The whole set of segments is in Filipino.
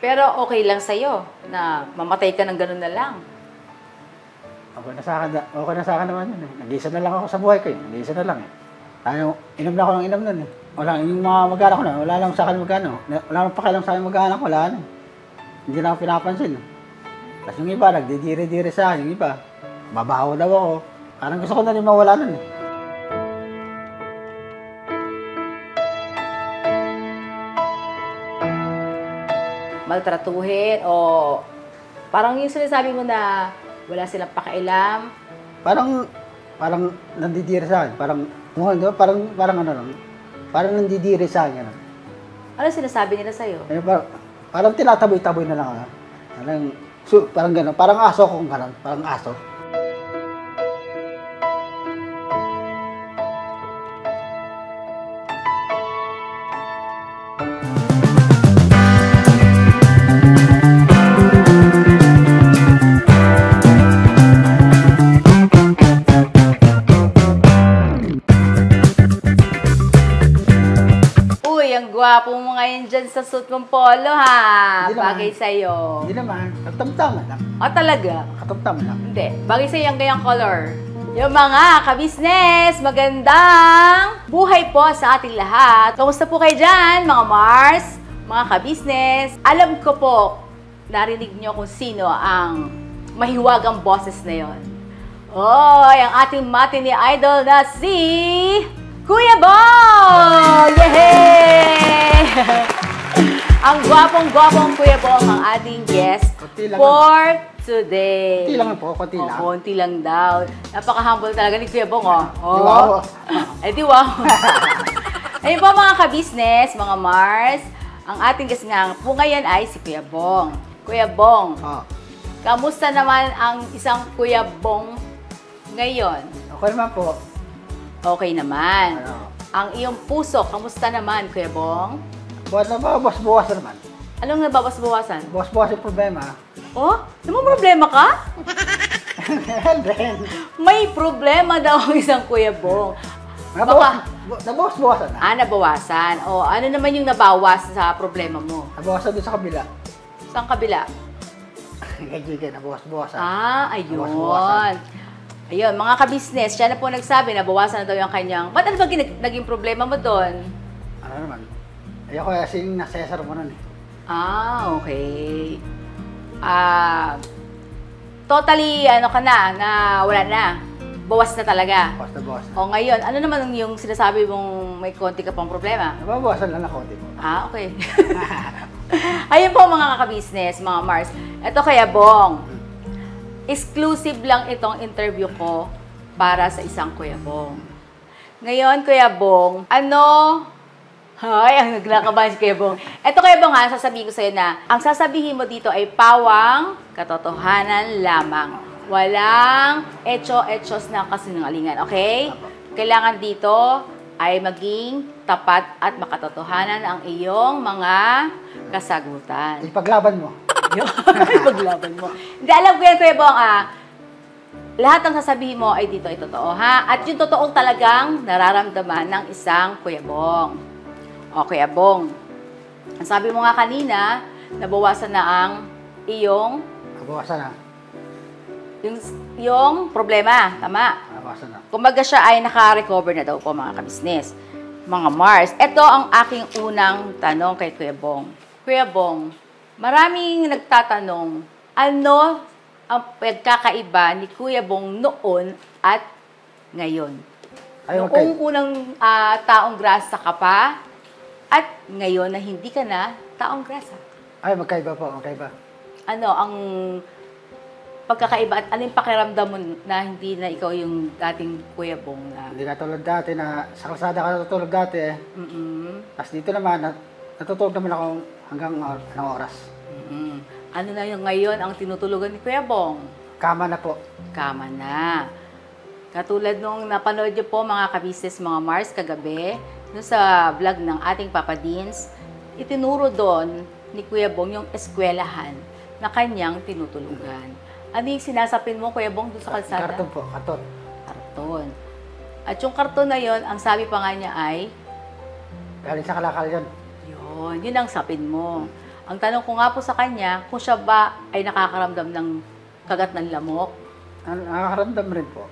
Pero okay lang sa'yo na mamatay ka ng ganun na lang. Okay na sa akin naman yun eh. Nag-iisa na lang ako sa buhay ko eh. Nag-iisa na lang eh. Tayo, inom na ako ng inom nun eh. Wala, yung mga mag-anak ko na, wala lang sa akin magkano. Wala lang pakialam sa akin mag-anak ko, wala na eh. Hindi na ako pinapansin eh. Tapos yung iba, nagdidiri-diri sa akin, yung iba, babaho daw ako. Parang gusto ko na rin mawala nun eh. Maltratuhin o parang yung sinasabi mo na wala silang pakialam. Parang nandidiri sa akin. Parang ano lang. Parang nandidiri sa akin. Ano. Ano sinasabi nila sa'yo? Eh, parang tinataboy-taboy na lang. Parang gano'n. Parang aso kung gano'n. Parang aso. Gwapo mo ngayon dyan sa suit mong polo, ha? Bagay sa'yo. Hindi naman. Katamtaman lang. Talaga? Katamtaman lang. Hindi. Bagay sa'yo ang ganyang color. Yung mga kabisnes, magandang buhay po sa ating lahat. Kamusta po kayo dyan, mga Mars, mga kabisnes? Alam ko po, narinig nyo kung sino ang mahiwagang boses na yon. Ang ating matini idol na si Kuya Bong! Yehey! Ang gwapong-gwapong Kuya Bong ang ating guest for today. Konti lang po, konti lang. Konti lang daw. Napaka-humble talaga ni Kuya Bong, oh. Di wow. Di wow. Ayun po mga kabisnes, mga Mars, ang ating guest nga po ngayon ay si Kuya Bong. Kuya Bong, kamusta naman ang isang Kuya Bong ngayon? Okay naman po. Okay naman. Ang iyong puso, kamusta naman, Kuya Bong? Bawas-bawasan naman. Anong nababas-bawasan? Bawas-bawas yung problema. Namang problema ka? Then, May problema daw ang isang Kuya Bong. nabawas-bawasan na. Nabawasan. Ano naman yung nabawas sa problema mo? Nabawasan din sa kabila. Saan kabila? Kaya nabawas-bawasan. Ayun. Nabawas-bawasan. Ayun, mga kabisnes, siya na po nagsabi na bawasan na daw yung kanyang... Ba't ano ba naging problema mo doon? Ano naman? Ayoko kasing nasesar mo nun eh. Okay. Totally, ano ka na wala na. Bawas na talaga. Bawas na bawas. Ngayon, ano naman yung sinasabi mong may konti ka pang problema? Nababawasan lang na konti mo. Okay. Ayun po mga kabisnes, mga Mars. Ito Kuya Bong. Exclusive lang itong interview ko para sa isang Kuya Bong. Ngayon, Kuya Bong, ang naglakabahan si Kuya Bong. Ito Kuya Bong sasabihin ko sa'yo na, ang sasabihin mo dito ay pawang katotohanan lamang. Walang etyo-etyos na kasinungalingan, okay? Kailangan dito ay maging tapat at makatotohanan ang iyong mga kasagutan. Ipaglaban mo. Paglaban mo. Hindi, alam ko yan, Kuya Bong, lahat ng sasabihin mo ay dito ay totoo, ha? At yung totoong talagang nararamdaman ng isang Kuya Bong. Kuya Bong, ang sabi mo nga kanina, nabawasan na ang iyong... Nabawasan na. Yung problema, tama? Nabawasan na. Kumbaga siya ay naka-recover na daw po, mga kabisnes. Mga Mars, ito ang aking unang tanong kay Kuya Bong. Kuya Bong, maraming nagtatanong, ano ang pagkakaiba ni Kuya Bong noon at ngayon? Noong unang taong grasa ka pa at ngayon na hindi ka na taong grasa. Magkaiba po, magkaiba. Ano ang pagkakaiba at ano yung pakiramdam mo na hindi na ikaw yung dating Kuya Bong na... Hindi ka tulad dati na sa kalsada ka natutulog dati eh. Tapos dito naman, natutulog naman ako hanggang ng oras. Ano na yung ngayon ang tinutulugan ni Kuya Bong? Kama na po. Kama na. Katulad nung napanood niyo po mga kabisnes, mga Mars kagabi, no, sa vlog ng ating Papa Deans, itinuro doon ni Kuya Bong yung eskwelahan na kanyang tinutulugan. Ano yung sinasapin mo, Kuya Bong, doon sa kalsada? Karton po, karton. Karton. At yung karton na yon, ang sabi pa nga niya ay... Galing sa kalakal yun. Yun ang sapin mo. Ang tanong ko nga po sa kanya, kung siya ba ay nakakaramdam ng kagat ng lamok? Nakakaramdam rin po.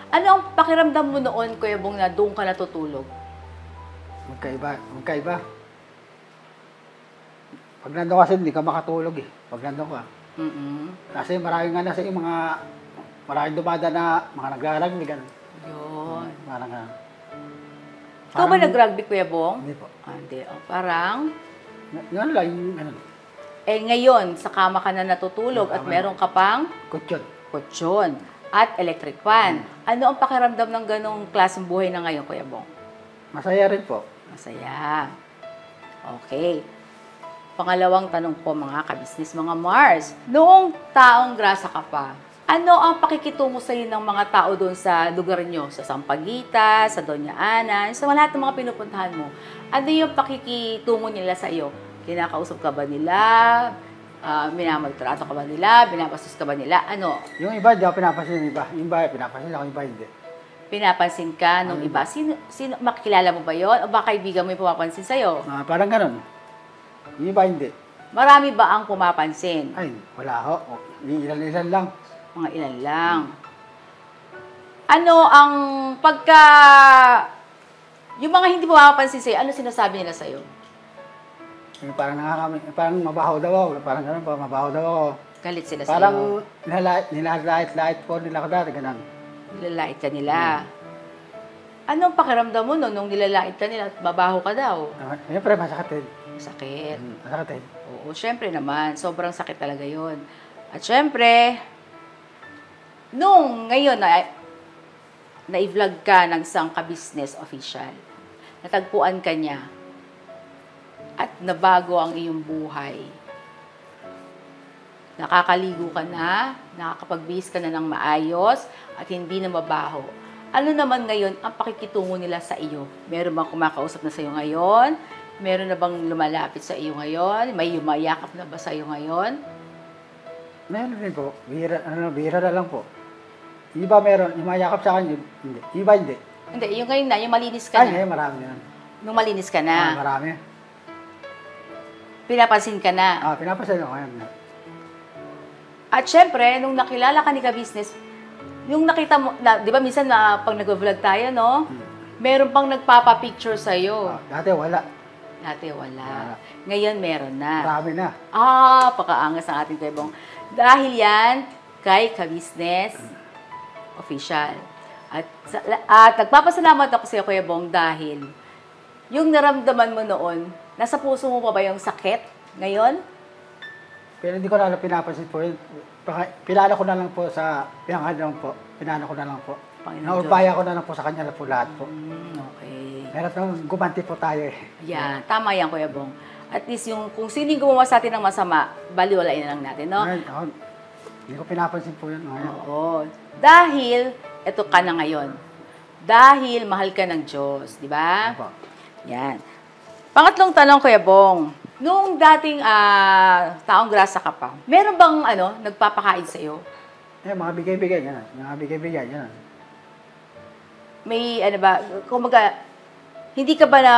Ano ang pakiramdam mo noon, Kuya Bong, na doon ka natutulog? Magkaiba. Pag nandun kasi, hindi ka makatulog eh. Pag nandun ka. Kasi maraming maraming dumada na mga naglalagli, gano'n. Yun. Parang Ikaw ba nag-rugby, Kuya Bong? Hindi po. Hindi. Parang, Yun lang, yung ganun. ngayon, sa kama ka na natutulog at meron ka pang Kutsyon. kutsyon at electric fan. Ano ang pakiramdam ng ganong klaseng buhay na ngayon, Kuya Bong? Masaya rin po. Masaya. Okay. Pangalawang tanong po, mga kabisnes, mga Mars. Noong taong grasa ka pa, ano ang pakikitungo sa iyo ng mga tao doon sa lugar nyo? Sa Sampaguita, sa Doña Ana, sa lahat ng mga pinupuntahan mo. Ano yung pakikitungo nila sa iyo? Kinakausap ka ba nila? Minamagtrato ka ba nila? Binabastos ka ba nila? Ano? Yung iba, hindi ako pinapansin. Yung iba, pinapansin ako. Yung iba, hindi. Pinapansin ka nung iba? Sino, makikilala mo ba yon? O ba kaibigan mo yung pumapansin sa'yo? Parang ganun. Yung iba, hindi. Marami ba ang pumapansin? Ay, wala ako. Ilan lang. Mga ilan lang. Ano ang pagka... Yung mga hindi pumapansin sa'yo, ano sinasabi nila sa'yo? Yung parang mabaho daw ako. Parang ganun po, mabaho daw ako. Galit sila Parang sa'yo? nilalait po nila ako dati, ganun. Nilalait ka nila. Anong pakiramdam mo nung nilalait ka nila at babaho ka daw? Siyempre, masakit din. Sakit. Masakit din. Oo, syempre naman. Sobrang sakit talaga yon. At syempre, nung ngayon na-vlog ka ng isang ka-business official, natagpuan ka niya, at nabago ang iyong buhay. Nakakaligo ka na, nakakapagbihis ka na ng maayos, at hindi na mabaho. Ano naman ngayon ang pakikitungo nila sa iyo? Meron bang kumakausap na sa iyo ngayon? Meron na bang lumalapit sa iyo ngayon? May yumayakap na ba sa iyo ngayon? Meron rin po. Bihira na lang po. Iba meron, yumayakap sa akin, hindi. Iba hindi. Hindi, yung ngayon na, yung malinis ka na. Ngayon marami yan. Nung malinis ka na, Marami. pinapansin ka na. Pinapasin ako ngayon. At syempre, nung nakilala ka ni ka-business, yung nakita mo, di ba minsan na pag nag-vlog tayo, no? Meron pang nagpapa-picture sa'yo. Dati wala. Dati wala. Ngayon meron na. Marami na. Pakaangas ang ating Kuya Bong. Dahil yan, kay ka-business official. At nagpapasalamat ako sa Kuya Bong dahil yung naramdaman mo noon, nasa puso mo pa ba yung sakit ngayon? Pero hindi ko na pinapansin po yun. Pinano ko na lang po sa pinangano po. Pinano ko na lang po. Naubaya ko na lang po sa kanya na po lahat po. Okay. Meron nang gumanti po tayo eh. Yan, tama yan, Kuya Bong. At least kung sino yung gumawa sa atin ng masama, baliwalain na lang natin, no? Hindi ko pinapansin po yun. Oo. Dahil, eto ka na ngayon. Dahil mahal ka ng Diyos, di ba? Opo. Yan. Pangatlong tanong, Kuya Bong. Noong dating taong grasa ka pa, meron bang nagpapakain sa iyo? Mga bigay-bigay, yan. Mga bigay-bigay, yan. May kumaga, hindi ka ba na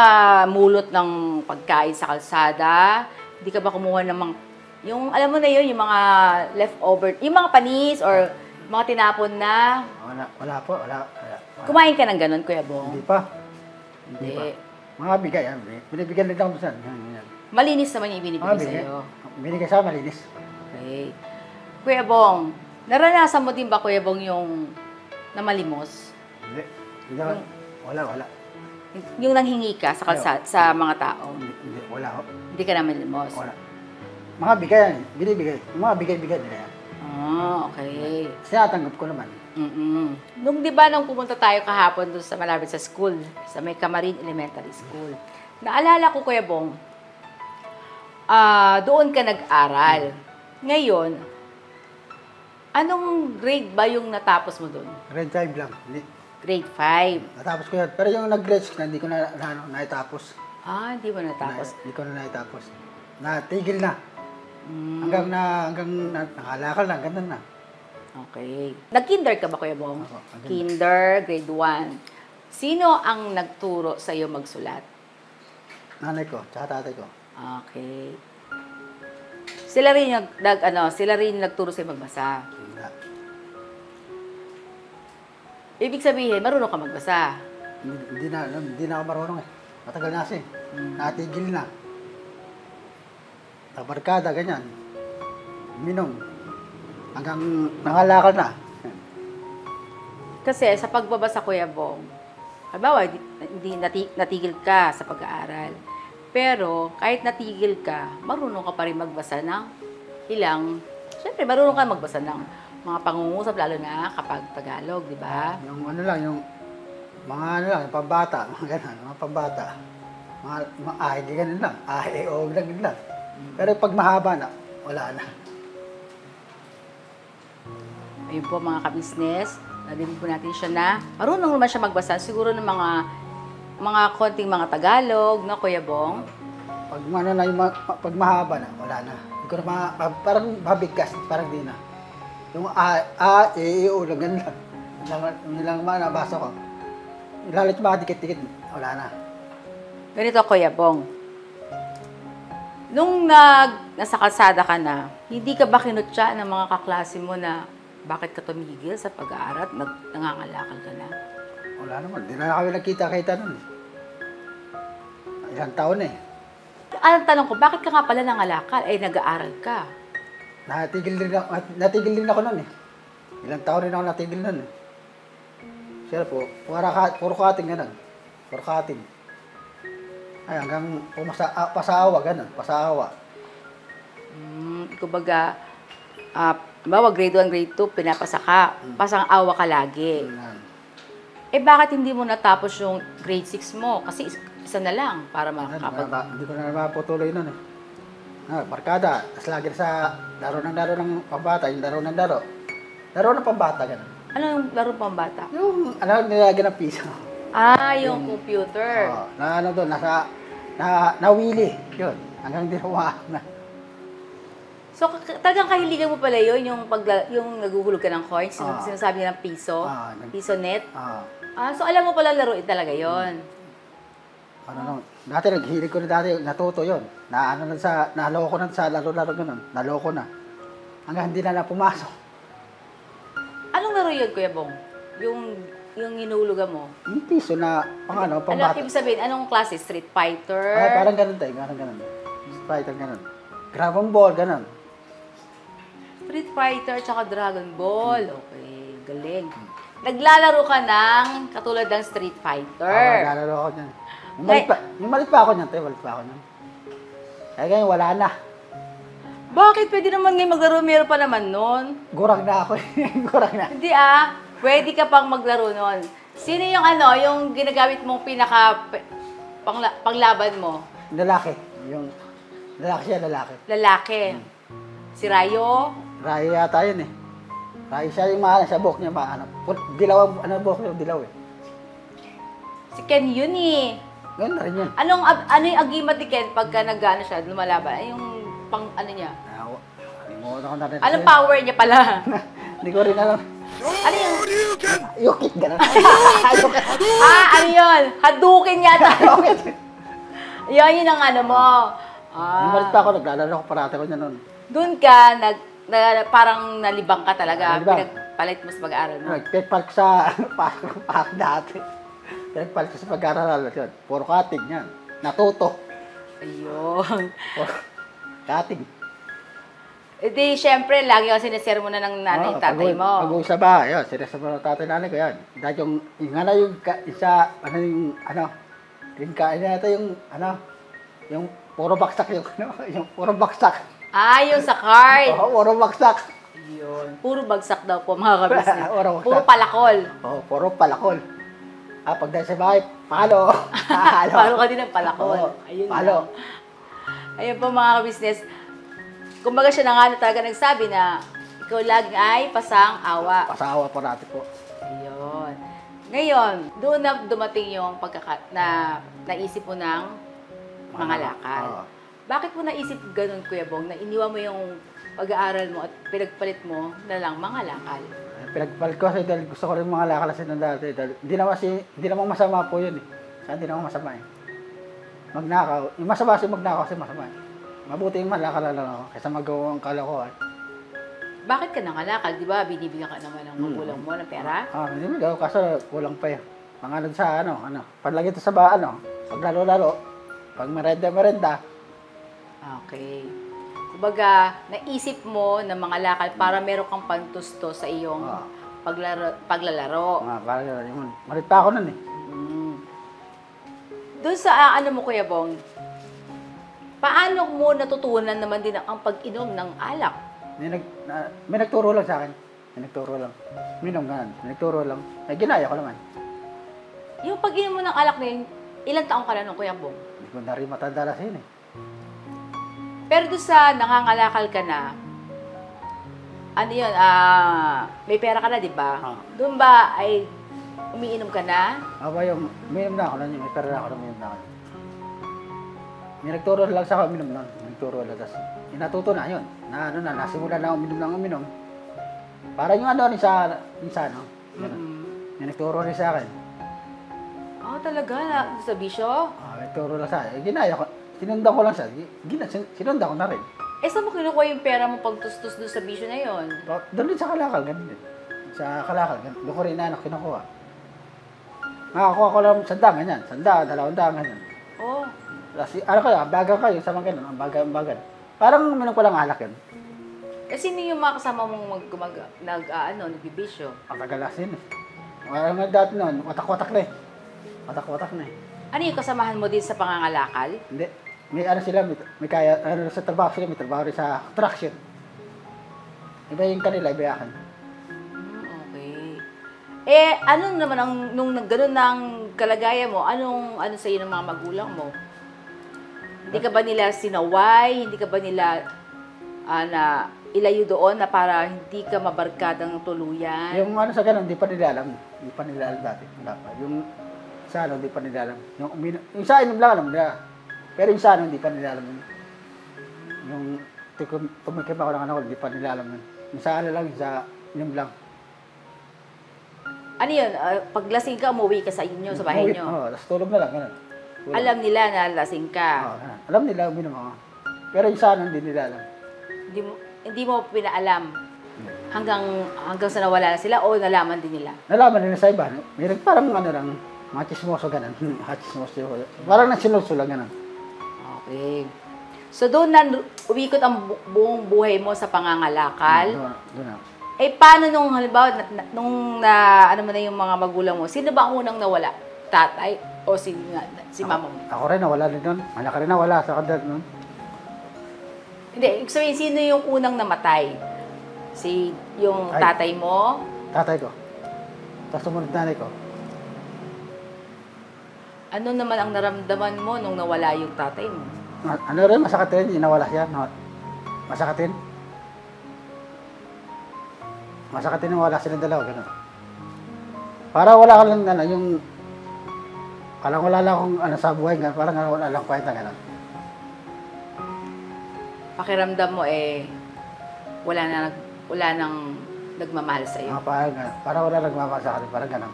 mulot ng pagkain sa kalsada? Hindi ka ba kumuha ng yung alam mo na yun, yung mga leftover, yung mga panis or mga tinapon na? Wala po, wala. Kumain ka ng ganun, Kuya Bong? Hindi pa. Hindi. Mga bigay, yan. Binibigyan din ako saan. Yan. Malinis naman yung ibinibigay sa iyo. Binigay sa malinis. Okay. Kuya Bong, naranasan mo din ba, Kuya Bong, yung namalimos? Hindi. Wala. Yung nanghingi ka sa sa mga tao? Hindi, wala. Hindi ka naman limos? Wala. Mga bigay yan. Binibigay. Mga bigay-bigay nila yan. Okay. Sinatanggap ko naman. Nung di ba nung pumunta tayo kahapon doon sa malapit sa school, sa May Camarin Elementary School, naalala ko, Kuya Bong, doon ka nag-aral. Ngayon, anong grade ba yung natapos mo doon? Grade 5 lang. Hindi. Grade 5. Natapos ko yan. Pero yung nag-grade 6 na, hindi ko na naitapos. Hindi mo natapos. Hindi ko na naitapos. Natigil na. Hanggang nakalakal na, ganun na. Okay. Nag-kinder ka ba, Kuya Bong? Ako, Kinder, grade 1. Sino ang nagturo sa iyo magsulat? Nanay ko, tsaka tatay ko. Okay. Sila rin yung sila rin yung nagturo sa'yo magbasa. Wala. Ibig sabihin, marunong ka magbasa. Hindi na ako marunong eh. Matagal na kasi. Natigil na. Sa barkada, ganyan. Minom. Hanggang nangalakal na. Kasi sa pagbabasa, Kuya Bong, halimbawa, hindi natigil ka sa pag-aaral. Pero kahit natigil ka, marunong ka pa rin magbasa ng ilang, syempre marunong ka magbasa ng mga pangungusap, lalo na kapag Tagalog, di ba? Yung ano lang, yung mga ano lang, yung pambata, mga ganun, mga pambata. Mga ganun lang. Lang. Pero pag mahaba na, wala na. Ayun po mga ka-business, nadinig po natin siya na marunong naman siya magbasa, siguro ng mga konting mga Tagalog, no, Kuya Bong? Pag ano na, pag mahaba na, wala na. Hindi ko na parang mabigkas, parang di na. Yung lang, ganun lang. Yun lang mga nabasa ko. Ilalit mga dikit-dikit, wala na. Ganito, Kuya Bong. Nung nasa kalsada ka na, hindi ka ba kinutya ng mga kaklase mo na bakit ka tumigil sa pag-aaral at nangangalakal ka na? Wala naman, di na kami nagkita-kita nun. Ilang taon eh. Ang tanong ko, bakit ka nga pala nangalakal? Ay, nag-aaral ka. Natigil din ako nun eh. Ilang taon rin ako natigil nun eh. Siya po, puro cutting ganun. Puro cutting. Ay, hanggang pasawa, ganun, pasawa. Kumbaga, bawa grade 1, grade 2, pinapasa ka. Pasang awa ka lagi. Eh, bakit hindi mo natapos yung grade 6 mo? Kasi isa na lang para makakapag... Hindi ko na maputuloy nun eh. Barkada, tas lagi sa laro ng pambata, yung laro ng laro. Laro ng pambata, ganun. Ano yung laro pambata? Yung, nilagyan ng piso. Yung computer. Doon, nawili. Yun, hanggang di na. So, talagang kahiligan mo pala yun, yung naguhulog ka ng coins, sinasabi niya ng piso, piso net. So alam mo pala laruin talaga yon. Dati naghilig ko na dati, natuto yon. Naloko na sa laro-laro ganun. Naloko na. Hanggang hindi na pumasok. Anong laro yun, Kuya Bong? Yung hinulugan mo? Yung piso na, pambata. Ano, ibig sabihin, anong klase? Street Fighter? Parang ganun tayo, parang ganun. Street Fighter, ganun. Dragon Ball, ganun. Street Fighter tsaka Dragon Ball. Okay, galing. Naglalaro ka ng katulad ng Street Fighter. Naglalaro ako niyan. Yung malit pa ako niyan, Kaya ganyan, wala na. Bakit? Pwede naman ngayon maglaro, meron pa naman nun. Gurang na ako. Gurang na. Hindi pwede ka pang maglaro nun. Sino yung yung ginagamit mong panglaban mo? Lalaki. Yung lalaki siya, lalaki. Lalaki. Si Rayo? Rayo yata yun eh. Rayo siya yung sa buhok niya, dilaw ang buhok niya, dilaw eh. Si Ken yun eh. Ganun na rin yun. Ano yung agimat ni Ken pagka siya, lumalaban? Yung niya? Alimutan ko na rin. Anong power niya pala? Hindi ko rin alam. Ano yun? Yukit, gano'n. Ano yun? Hadouken yata. Yun ang mo. Yung malit pa ako, naglalaro ko parate ko niya noon. Doon ka, parang nalibang ka talaga. Nalibang. Pinagpalit mo sa pag-aaral mo. Nagpipalk sa park dati. Pinagpalit ko sa pag-aaral. Puro cutting yan. Natuto. Ayun. Puro cutting. E di, syempre, lagi ako sinisermonan ng nanay, tatay mo. Pag-uwi sa bahay, yun, sinisermonan ng tatay nanay ko yan. Dahil yung isa, rinkain na ito yung puro baksak yung puro baksak. Yung sa card. Puro baksak. Yun. Puro bagsak daw po, mga kabisnes. Puro palakol. Puro palakol. Pag dahil sa bahay, palo. Palo ka din ng palakol. Ayun palo. Ayun po, mga kabisnes. Kumbaga siya na nga talaga nagsabi na ikaw laging ay pasang awa. Pasawa po natin po. Ayun. Ngayon, doon na dumating yung naisip mo ng mga lakal. Bakit mo naisip ganun, Kuya Bong, na iniwan mo yung pag-aaral mo at pinagpalit mo na lang mga lakal? Pinagpalit ko kasi dahil gusto ko rin mga lakal kasi nung dati. Hindi naman masama po yun eh. Hindi naman masama eh. magnakaw. Yung masama kasi magnakaw kasi masama. Mabuti yung malakala lang ako kaysa magawa ang kalokohan. Bakit ka nangalakal? Di ba binibigyan ka naman ng magulang mo ng pera? Hindi mo daw, kaso kulang pa yun. Mga sa panlagay ito sa paglaro-laro, pag merenda. Okay. Kumbaga, naisip mo na mga lakal para meron kang pantusto sa iyong paglalaro. Parang yun. Malit pa ako nun eh. Doon sa ano mo, Kuya Bong, paano mo natutunan naman din ang pag-inom ng alak? May nagturo lang sa akin. May nagturo lang. Minom ganun. May nagturo lang. Ginaya ko naman. Yung pag-inom mo ng alak na yun, ilang taong ka na nung, Kuya Bong? Hindi ko na rin matanda na yun eh. Pero doon sa nangangalakal ka na, ano yun, may pera ka na, di ba? Doon ba ay umiinom ka na? Yung uminom na ako nun. May pera na ako na uminom na ako. May nagturo lang sa ako uminom nun. May nagturo lang. Tapos inatuto na yun. Nasimula na uminom ng uminom. Para yung rin sa may nagturo rin sa akin. Talaga? Sa bisyo? May nagturo lang sa akin. Ginaya ko. Sinundan ko lang siya. Sinundan ko na rin. Saan mo kinukuha yung pera mo pagtustos doon sa bisyo na yun? Doon din sa Kalakal, ganun din. Sa Kalakal, doon ko rin kinukuha. Nakakuha ko lang sandaan, ganyan. Sandaan, 200, ganyan. Kasi, baga kayo, sa mga ganun, ang baga. Parang minum ko lang alak yun. Sino yung mga kasama mong nagbibisyo? Ang tagalas yun eh. Parang dati noon, watak-watak na eh. Watak-watak na eh. Ano yung kasamahan mo din sa pangangalakal? Hindi. May sila, may kaya, sa trabaho sila, may trabaho rin sa traction. Iba yung kanila, iba yakan. Okay. Ano naman nung gano'n ng kalagayan mo, ano sa iyo ng mga magulang mo? Hindi ka ba nila sinaway? Hindi ka ba nila ilayo doon na para hindi ka mabarkadang tuluyan? Yung sa ganun, hindi pa nila alam. Hindi pa nila alam dati. Wala pa. Yung sa hindi pa nila alam. Yung sa inom lang alam nila. Pero yung sa hindi pa nila alam yun. Yung tumikim ako ng hindi pa nila alam yun. Yung sa lang, sa inom lang. Ano yun? Pag lasing ka, umuwi ka sa inyo, sa bahay nyo? Tapos tulog na lang, ganun. Alam nila na lasing ka? Alam nila, uminom ako. Pero yung sa hindi nila alam. Hindi mo pinaalam hanggang sa nawala na sila o nalaman din nila? Nalaman nila sa iba. May parang lang, mga chismoso ganun. Chismoso. Parang nagsinuso lang ganun. Okay. So doon na umikot ang buong buhay mo sa pangangalakal? Doon na. Paano nung halimbawa, ano mo na yung mga magulang mo, sino ba ang unang nawala? Tatay o si mama mo? Ako rin, nawala din doon. Malaki rin nawala sa kandat noon. Hindi, sabihin, sino yung unang namatay? Yung tatay mo? Tatay ko. Tapos sumunod nanay ko. Ano naman ang naramdaman mo nung nawala yung tatay mo? Ano rin, masakit rin. Nawala siya. Masakit rin. Masakit rin wala silang dalawa. Ganun. Para wala ka lang, yung... Parang wala lang akong sa buhay. Parang wala lang kwenta. Ganun. Pakiramdam mo wala nang nagmamahal sa iyo. Parang wala nagmamahal sa akin. Parang ganun.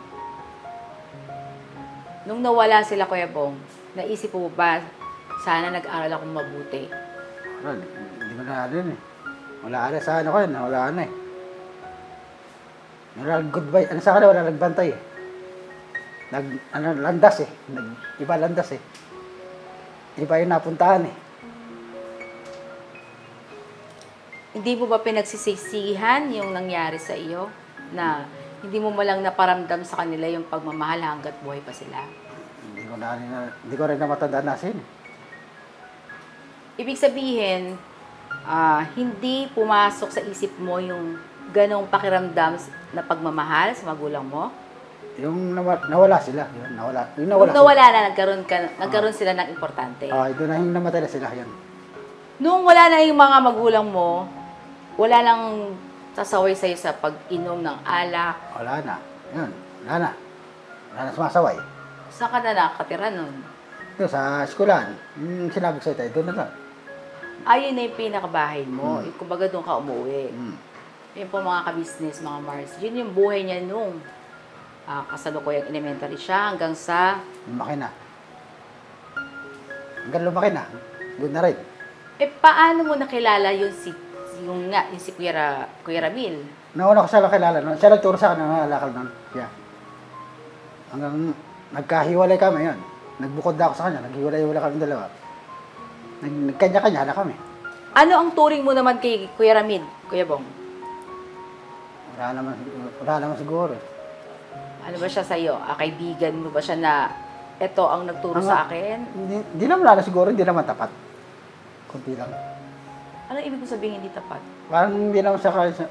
Nung nawala sila, Kuya Bong, naisip mo ba, sana nag-aral akong mabuti? Hindi mo na rin eh. Wala na sa ko yun. Wala na eh. Wala goodbye. Sa akin wala nagbantay eh. Landas eh. Iba landas eh. Iba yung napuntahan eh. Hindi mo ba pinagsisisihan yung nangyari sa iyo na hindi mo malang naparamdam sa kanila yung pagmamahal hanggat buhay pa sila? Hindi ko rin na matandaan nasin. Ibig sabihin, hindi pumasok sa isip mo yung ganong pakiramdam na pagmamahal sa magulang mo? Yung nawala sila. Yung nawala na, nagkaroon sila ng importante. Ito na yung namatay na sila. Yan. Nung wala na yung mga magulang mo, wala lang sasaway sa'yo sa pag-inom ng alak? Wala na. Yun. Wala na. Wala na sumasaway. Saan ka na nakatira nun? Ito, sa eskwelahan. Yung sinabi ko sa'yo, doon na lang. Ayun na yung pinakabahay mo. Kumbaga doon ka umuwi. Yun po mga ka-business, mga Mars. Yun yung buhay niya nung kasalukuyang elementary siya hanggang sa... Lumaki na. Hanggang lumaki na. Doon na rin. Paano mo nakilala yung si Kuya Ramil? Nauna ko siya nakilala noon. Siya nagturo sa akin ng halakal noon. Siya. Hanggang nagkahiwalay kami yun. Nagbukod na ako sa kanya. Naghiwalay-hiwalay kami dalawa. Nagkanya-kanya na kami. Ano ang turing mo naman kay Kuya Ramil, Kuya Bong? Wala naman siguro. Ano ba siya sa'yo? Kaibigan mo ba siya na ito ang nagturo sa akin? Hindi naman wala siguro. Hindi naman tapat. Kunti lang. Ano ibig ko sabihin hindi tapat? Parang hindi naman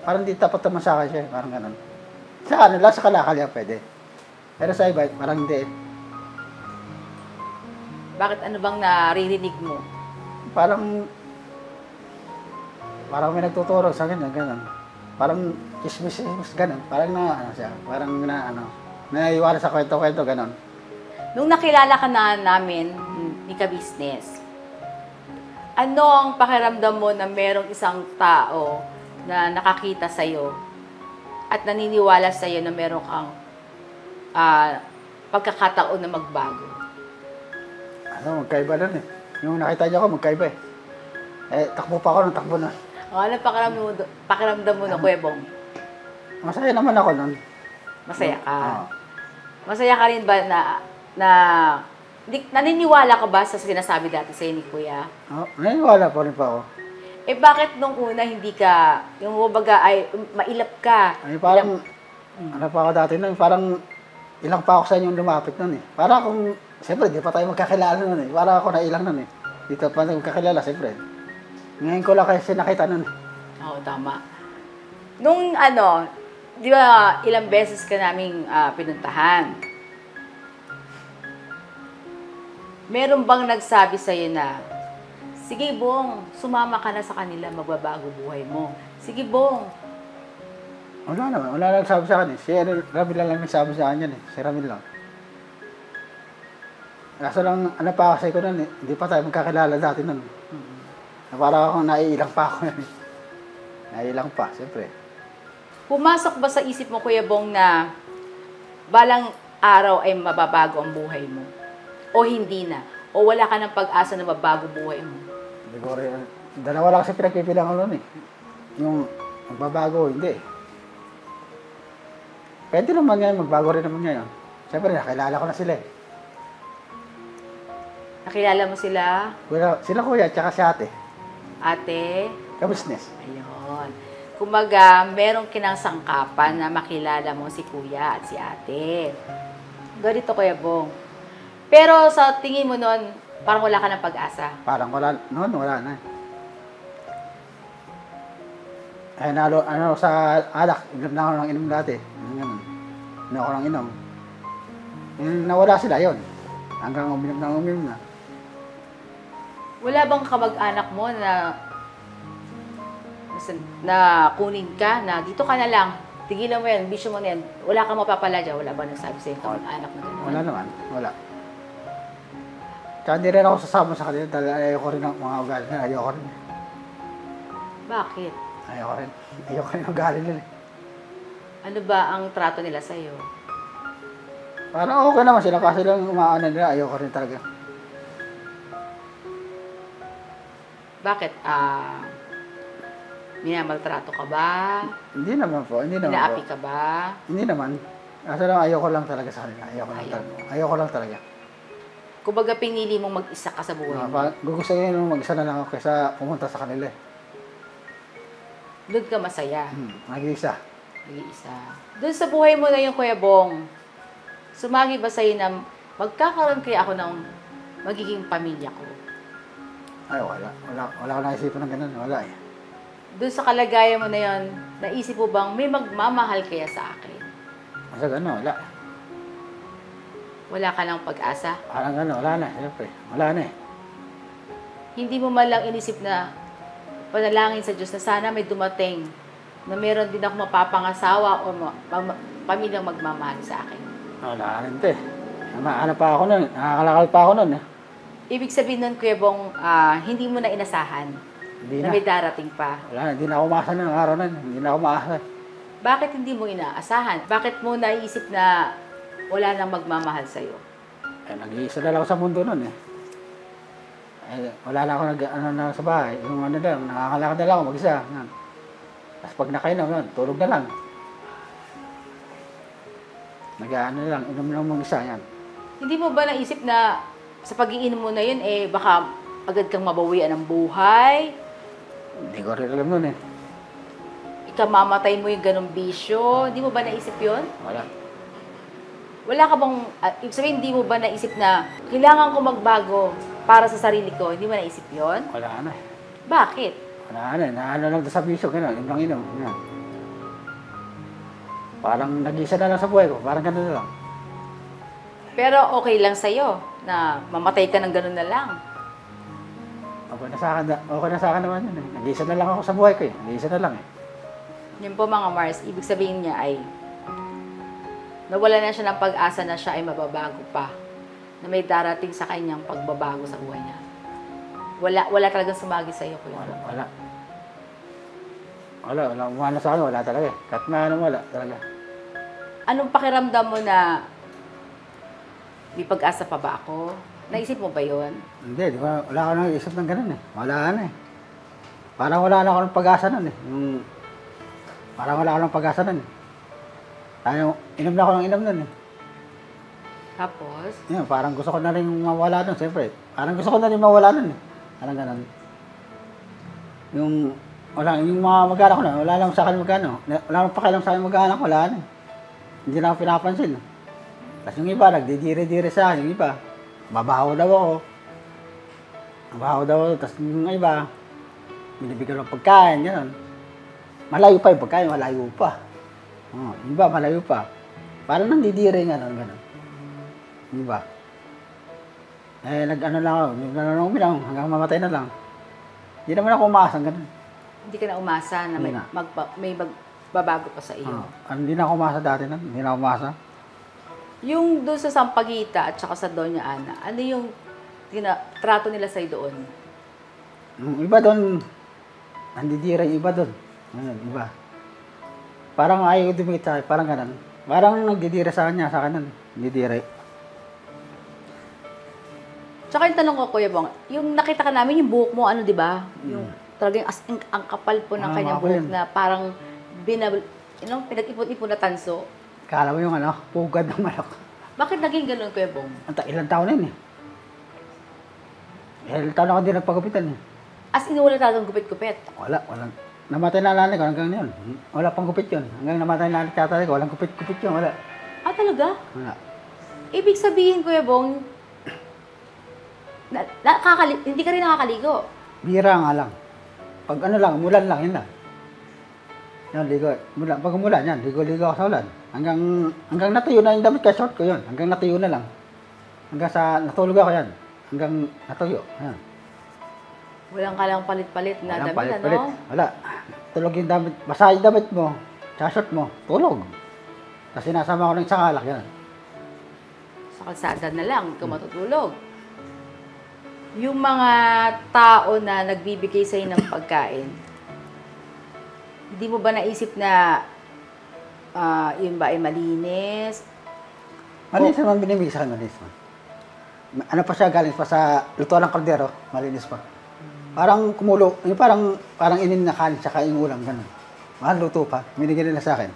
parang hindi tapat naman sa akin siya. Parang ganun. Sa ano lang, sa kalakal yan pwede. Pero sa iba, parang hindi. Bakit ano bang naririnig mo? Parang may nagtuturo sa akin, ganun. Parang chismis, ganun. Parang naiiwala sa kwento-kwento, ganun. Nung nakilala ka na namin ni Ka-Business, ano ang pakiramdam mo na merong isang tao na nakakita sa'yo at naniniwala sa'yo na meron kang pagkakataon na magbago? Magkaiba nun eh. Yung nakita niyo ako, magkaiba eh. Takbo pa ako ng takbo nun. Ano pakiramdam mo na, Kuya Bong? Masaya naman ako nun. Masaya ka? Oo. Masaya ka rin ba naniniwala ka ba sa sinasabi dati sa'yo ni Kuya? Naniniwala pa rin pa ako. Bakit nung una hindi ka, yung baga ay mailap ka? Parang, ano pa ako dati nun, parang ilang pa ako sa inyong lumapit nun eh. Para kung, siyempre, di pa tayo magkakilala nun eh. Para ako na ilang nun eh. Dito pa magkakilala, siyempre. Ngayon ko lang kasi nakita nun eh. Oo, tama. Nung di ba ilang beses ka naming pinuntahan? Meron bang nagsabi sa'yo na, sige Bong, sumama ka na sa kanila, magbabago buhay mo. Sige Bong. Wala naman, wala lang sabi sa akin eh. Si Ramil lang nagsabi sa akin yan eh. Si Ramil lang. Kaso lang, pa kasi ko nun eh. Hindi pa tayo magkakilala dati nun. Parang ako naiilang pa ako yan eh. Naiilang pa, siyempre. Pumasok ba sa isip mo, Kuya Bong, na balang araw ay mababago ang buhay mo? O hindi na? O wala ka ng pag-asa na mabago buhay mo? Siguro yan. Dalawa lang kasi pinagpipilang ko nun eh. Yung magbabago, hindi eh. Pwede naman yan, magbago rin naman ngayon. Siyempre, nakilala ko na sila eh. Nakilala mo sila? Sila kuya, tsaka si ate. Ate? Ka-business. Ayun. Kumbaga, merong kinasangkapan na makilala mo si kuya at si ate. Ganito, Kuya Bong. Pero sa tingin mo nun, parang wala ka ng pag-asa. Parang wala na eh. Ay, sa alak, inom na ako ng inom dati. Inom ako ng inom. Nawala sila yon. Hanggang uminom na. Wala bang kamag-anak mo na kunin ka, na dito ka na lang, tigilan mo yan, bisyo mo na yan, wala kang mapapala dyan, wala bang nagsabi sa'yo kamag-anak na gano'n? Wala naman, wala. Kaya hindi rin ako sasama sa kanila dahil ayoko rin ng mga ugali nila, ayoko rin. Bakit? Ayoko rin ng ugali nila. Ano ba ang trato nila sa'yo? Parang okay naman sila, kasi lang umaano nila, ayoko rin talaga. Bakit? Minamaltrato ka ba? Hindi naman po. Inaapi ka ba? Hindi naman. Kasi lang ayoko lang talaga sa kanila. Ayoko lang talaga. Kumbaga pinili mong mag-isa ka sa buhay mo. Gugustuhin mo mag-isa na lang ako kaysa pumunta sa kanila. Doon ka masaya. Mag-isa. Mag-isa. Doon sa buhay mo na yung Kuya Bong, sumagi ba sa'yo na magkakaroon kaya ako ng magiging pamilya ko? Ay, wala. Wala ko naisipan ng ganun. Wala eh. Doon sa kalagayan mo na yon, naisip mo bang may magmamahal kaya sa akin? Basta gano'n, wala. Wala ka ng pag-asa? Parang gano'n, wala na. Siyempre, wala na eh. Hindi mo man lang inisip na panalangin sa Diyos na sana may dumating na meron din ako mapapangasawa o pamilyang magmamahal sa akin? Wala rin ito eh. Pa ako nun. Nakakalakal pa ako nun eh. Ibig sabihin nun, Kuya Bong, hindi mo na inasahan na may darating pa? Wala na, hindi na ako maasa ng araw na. Hindi na ako maasa. Bakit hindi mo inaasahan? Bakit mo naisip na wala nang magmamahal sa'yo? Nag-iisa na lang ako sa mundo nun eh. Eh, wala na ako na sa bahay. Yung ano lang, nakakalakad na lang ako mag-isa. Yan. Tapos pag nakainom, yun, tulog na lang. Nag-ano lang, inom lang mag-isa. Yan. Hindi mo ba naisip na sa pag-iinom mo na yun, eh, baka agad kang mabawian ng buhay? Hindi ko rin alam nun eh. Ikamamatay mo yung ganong bisyo? Hindi mo ba naisip yun? Wala. Wala ka bang, ibig sabihin, hindi mo ba naisip na kailangan ko magbago para sa sarili ko? Hindi mo naisip yun? Wala na eh. Bakit? Wala na eh. Naano lang sa bisyo, gano'n. Inom lang inom. Yan. Parang nag-isa na lang sa buhay ko. Parang gano'n na lang. Pero okay lang sa'yo na mamatay ka ng gano'n na lang. Okay na sa akin naman yun eh. Nag-isa na lang ako sa buhay ko eh. Nag-isa na lang eh. Yun po mga Mars, ibig sabihin niya ay nawala na siya ng pag-asa na siya ay mababago pa. Na may darating sa kanyang pagbabago sa buhay niya. Wala talagang sumagi sa'yo, Kuya. Wala. Umano sa akin, wala talaga eh. Kahit maano, wala talaga. Anong pakiramdam mo na may pag-asa pa ba ako? Naisip mo ba yun? Hindi, di ba? Wala ako nang isip ng ganun eh. Wala na eh. Parang wala na ako ng pag-asa nun eh. Parang wala ako ng pag-asa nun eh. Inom na ako ng inom nun eh. Tapos? Yun, parang gusto ko na rin mawala nun, siyempre. Parang gusto ko na rin mawala nun eh. Parang ganun. Yung mga mag-anak ko na, wala lang sa akin magkano. Wala lang pakialam sa akin mag-anak ko, wala na eh. Hindi na ako pinapansin. Tapos yung iba, nagdidire-dire sa akin, yung iba. Babaho daw ako. Tapos yung iba, binibigyan ng pagkain, gano'n. Malayo pa yung pagkain, malayo pa. Yung iba, malayo pa. Parang nandidire nga nun, gano'n. Yung iba. Eh, nag-ano lang ako, hanggang mamatay na lang. Hindi naman ako umaasa, gano'n. Hindi ka na umasa na may magbabago pa sa iyo. Hindi na ako umasa dati na, hindi na ako umasa. Yung doon sa Sampaguita at saka sa Doña Ana, ano yung trato nila sa'yo doon? Yung iba doon, nandidira yung iba doon. Iba. Parang ayaw dumikit sa akin, parang ganun. Parang nagdidira sa kanya, sa akin nun. Nandidira. Tsaka yung tanong ko, Kuya Bong, yung nakita ka namin, yung buhok mo, ano, di ba? Yung talagang ang kapal po ng kanyang buhok na parang pinag-ipon-ipon na tanso. Kala mo yung pugad ng manok. Bakit naging ganun, Kuya Bong? Ilang taon na yun eh. Ilang taon ako din nagpagupitan eh. As in, wala talagang gupit-gupit? Wala. Namatay na nanay ko hanggang yun. Wala pang gupit yun. Hanggang namatay na nanay tatay ko, walang gupit-gupit yun, wala. Ah, talaga? Wala. Ibig sabihin, Kuya Bong, hindi ka rin nakakaligo. Bira nga lang. Pag umulan lang, yun lang. Yan, ligo. Pag umulan, yan, ligo-ligo ako sa ulan. Hanggang natuyo na yung damit ka, short ko yun. Hanggang natuyo na lang. Hanggang sa natulog ako yan. Hanggang natuyo. Yan. Walang kalang palit-palit na damit, palit-palit. ano? Wala. Tulog yung damit. Basa yung damit mo. Sa short mo. Tulog. Tapos sinasama ko ng isang alak yan. Sa kalsada na lang, ikaw matutulog. Yung mga tao na nagbibigay sa'yo ng pagkain, hindi mo ba naisip na yun ba ay malinis? Malinis naman binibigay sa akin, malinis man. Ano pa siya, galing pa sa lutuan ng kaldero, malinis pa. Parang kumulo, yung parang inin na kanin tsaka yung ulam, gano'n. Mahal luto pa, binigay nila sa akin.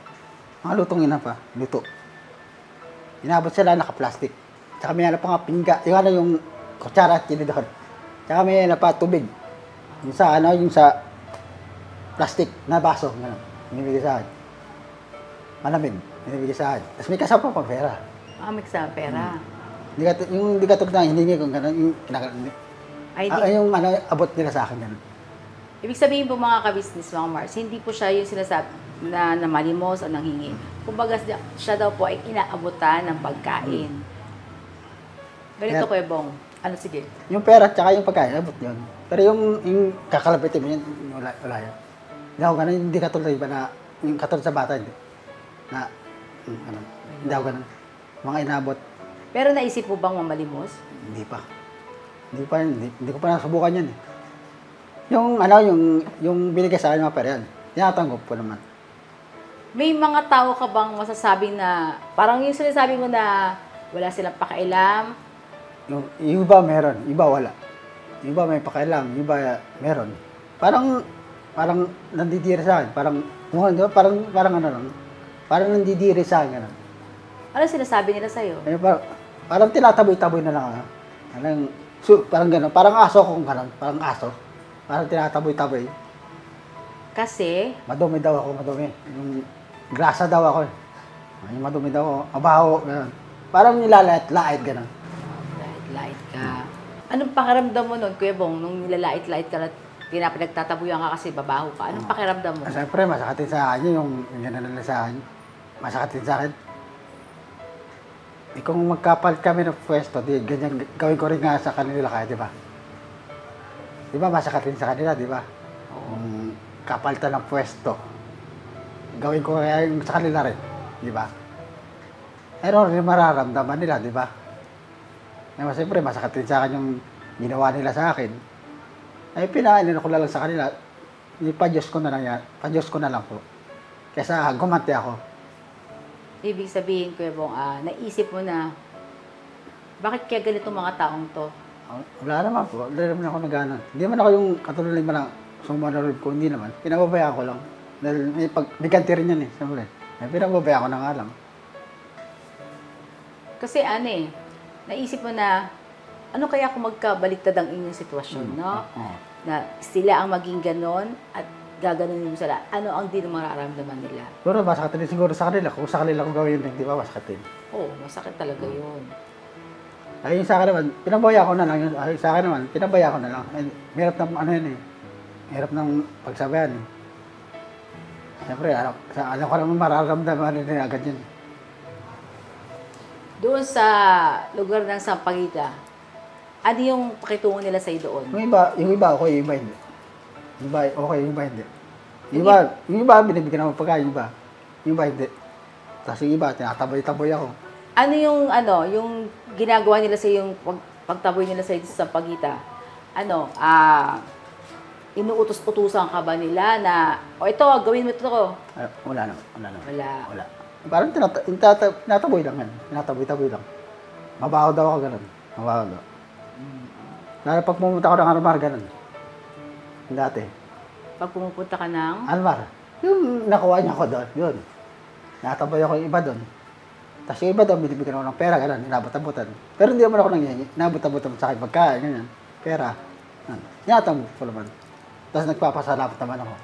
Mga lutong ina pa, luto. Inabot sila naka-plastic. Tsaka may pa nga pingga, yung kutsara at tinidor. Tsaka may pa tubig. Yung sa plastic na baso, gano'n. Binibigay sa akin. Malamig, binibigay sa akin. Tapos may kasama pa pera. May kasama pera. Yung hindi katulad na hiningi kung gano'n, yung yung abot nila sa akin gano'n. Ibig sabihin po mga ka-business, mga Mars, hindi po siya yung sinasabi na malimos o nanghingi. Kumbaga siya daw po ay inaabutan ng pagkain. Ganito, Kuya Bong. Ano, sige? Yung pera at saka yung pagkain, abot yun. Pero yung kakalabitin mo yun, wala yan. Hindi ako ganun, hindi katulad iba na, yung katulad sa bata, hindi. Hindi ako ganun. Mga inabot. Pero naisip mo bang mamalimos? Hindi pa. Hindi ko pa nasubukan yan eh. Yung binigay sa akin mga pera yan, tinatanggap ko naman. May mga tao ka bang masasabing na, parang yung sinasabi mo na wala silang pakialam? Yung iba meron, iba wala. Yung iba may pakialam, yung iba meron. Parang nandidiri sa akin, di ba? Parang ano lang, parang nandidiri sa akin, gano'n. Ano sinasabi nila sa'yo? Eh, parang tinataboy-taboy na lang, parang gano'n, parang aso kung gano'n, parang aso. Parang tinataboy-taboy. Kasi, Madumi daw ako, madumi. Yung grasa daw ako. Yung madumi daw ako, mabaho, gano'n. Parang nilalait-lait, gano'n. lait ka. Anong pakiramdam mo nun, Kuya Bong, nung nilalait-lait ka at pinagtatabuyan ka kasi babaho ka? Anong pakiramdam mo? Siyempre, masakatin sa akin yung gano'n nila sa akin. Masakatin sa akin. Kung magkapalit kami ng pwesto, di ganyan, gawin ko rin nga sa kanila kaya, di ba? Di ba, masakatin sa kanila, di ba? Kung kapalitan ng pwesto, gawin ko kaya yung sa kanila rin, di ba? Pero rin mararamdaman nila, di ba? Kaya siyempre, masakatin sa akin yung ginawa nila sa akin. Ay, pinainin ko lang sa kanila, pa-Diyos ko na lang yan, pa-Diyos ko na lang po. Kesa gumanti ako. Ibig sabihin, Kuya Bong, naisip mo na, bakit kaya ganitong mga taong to? Wala naman po. Wala naman ako nag-ano. Hindi naman ako yung katulad ng mga sumanarod ko. Hindi naman. Pinababayaan ko lang. Dahil may ganti rin yan eh. Siyempre. Pinababayaan ko na nga lang. Kasi naisip mo na, ano kaya kung magkabaliktad ang inyong sitwasyon, no? Na sila ang maging ganon at gaganunin mo sila. Ano ang di mararamdaman nila? Pero masakit din siguro sa kanila. Kung sa kanila ko gawin yun, di ba masakit din? Oo, masakit talaga yun. Ay, yung sa akin naman, pinabaya ko na lang. Ay, sa akin naman, pinabaya ko na lang. Ay, hirap ng ano yun eh. Hirap ng pagsabayan eh. Siyempre, alam ko naman mararamdaman nila agad yun. Doon sa lugar ng Sampaguita, ano yung pakitungo nila sa'yo doon? Yung iba okay, yung iba hindi. Yung iba okay, yung iba hindi. Yung iba binibigyan ako pagkain, yung iba hindi. Tapos yung iba, tinataboy-taboy ako. Ano yung ginagawa nila sa yung pagtaboy nila sa Sampaguita? Inuutos-utusan ka ba nila na, ito, gawin mo ito ko? Wala naman. Wala. Parang tinataboy lang yan. Tinataboy-taboy lang. Mabaho daw ako ganun. Mabaho daw. Lalo pag pumunta ako ng Almar, ganun. Dati. Pag pumupunta ka ng? Almar. Yung nakuha niya ako doon. Yun. Nataboy ako yung iba doon. Tapos yung iba doon, binibigyan ako ng pera, ganun. Inabot-abotan. Pero hindi naman ako nangyayari. Inabot-abotan sa akin pagkain, ganyan. Pera. Inatang po naman. Tapos nagpapasalamat naman ako.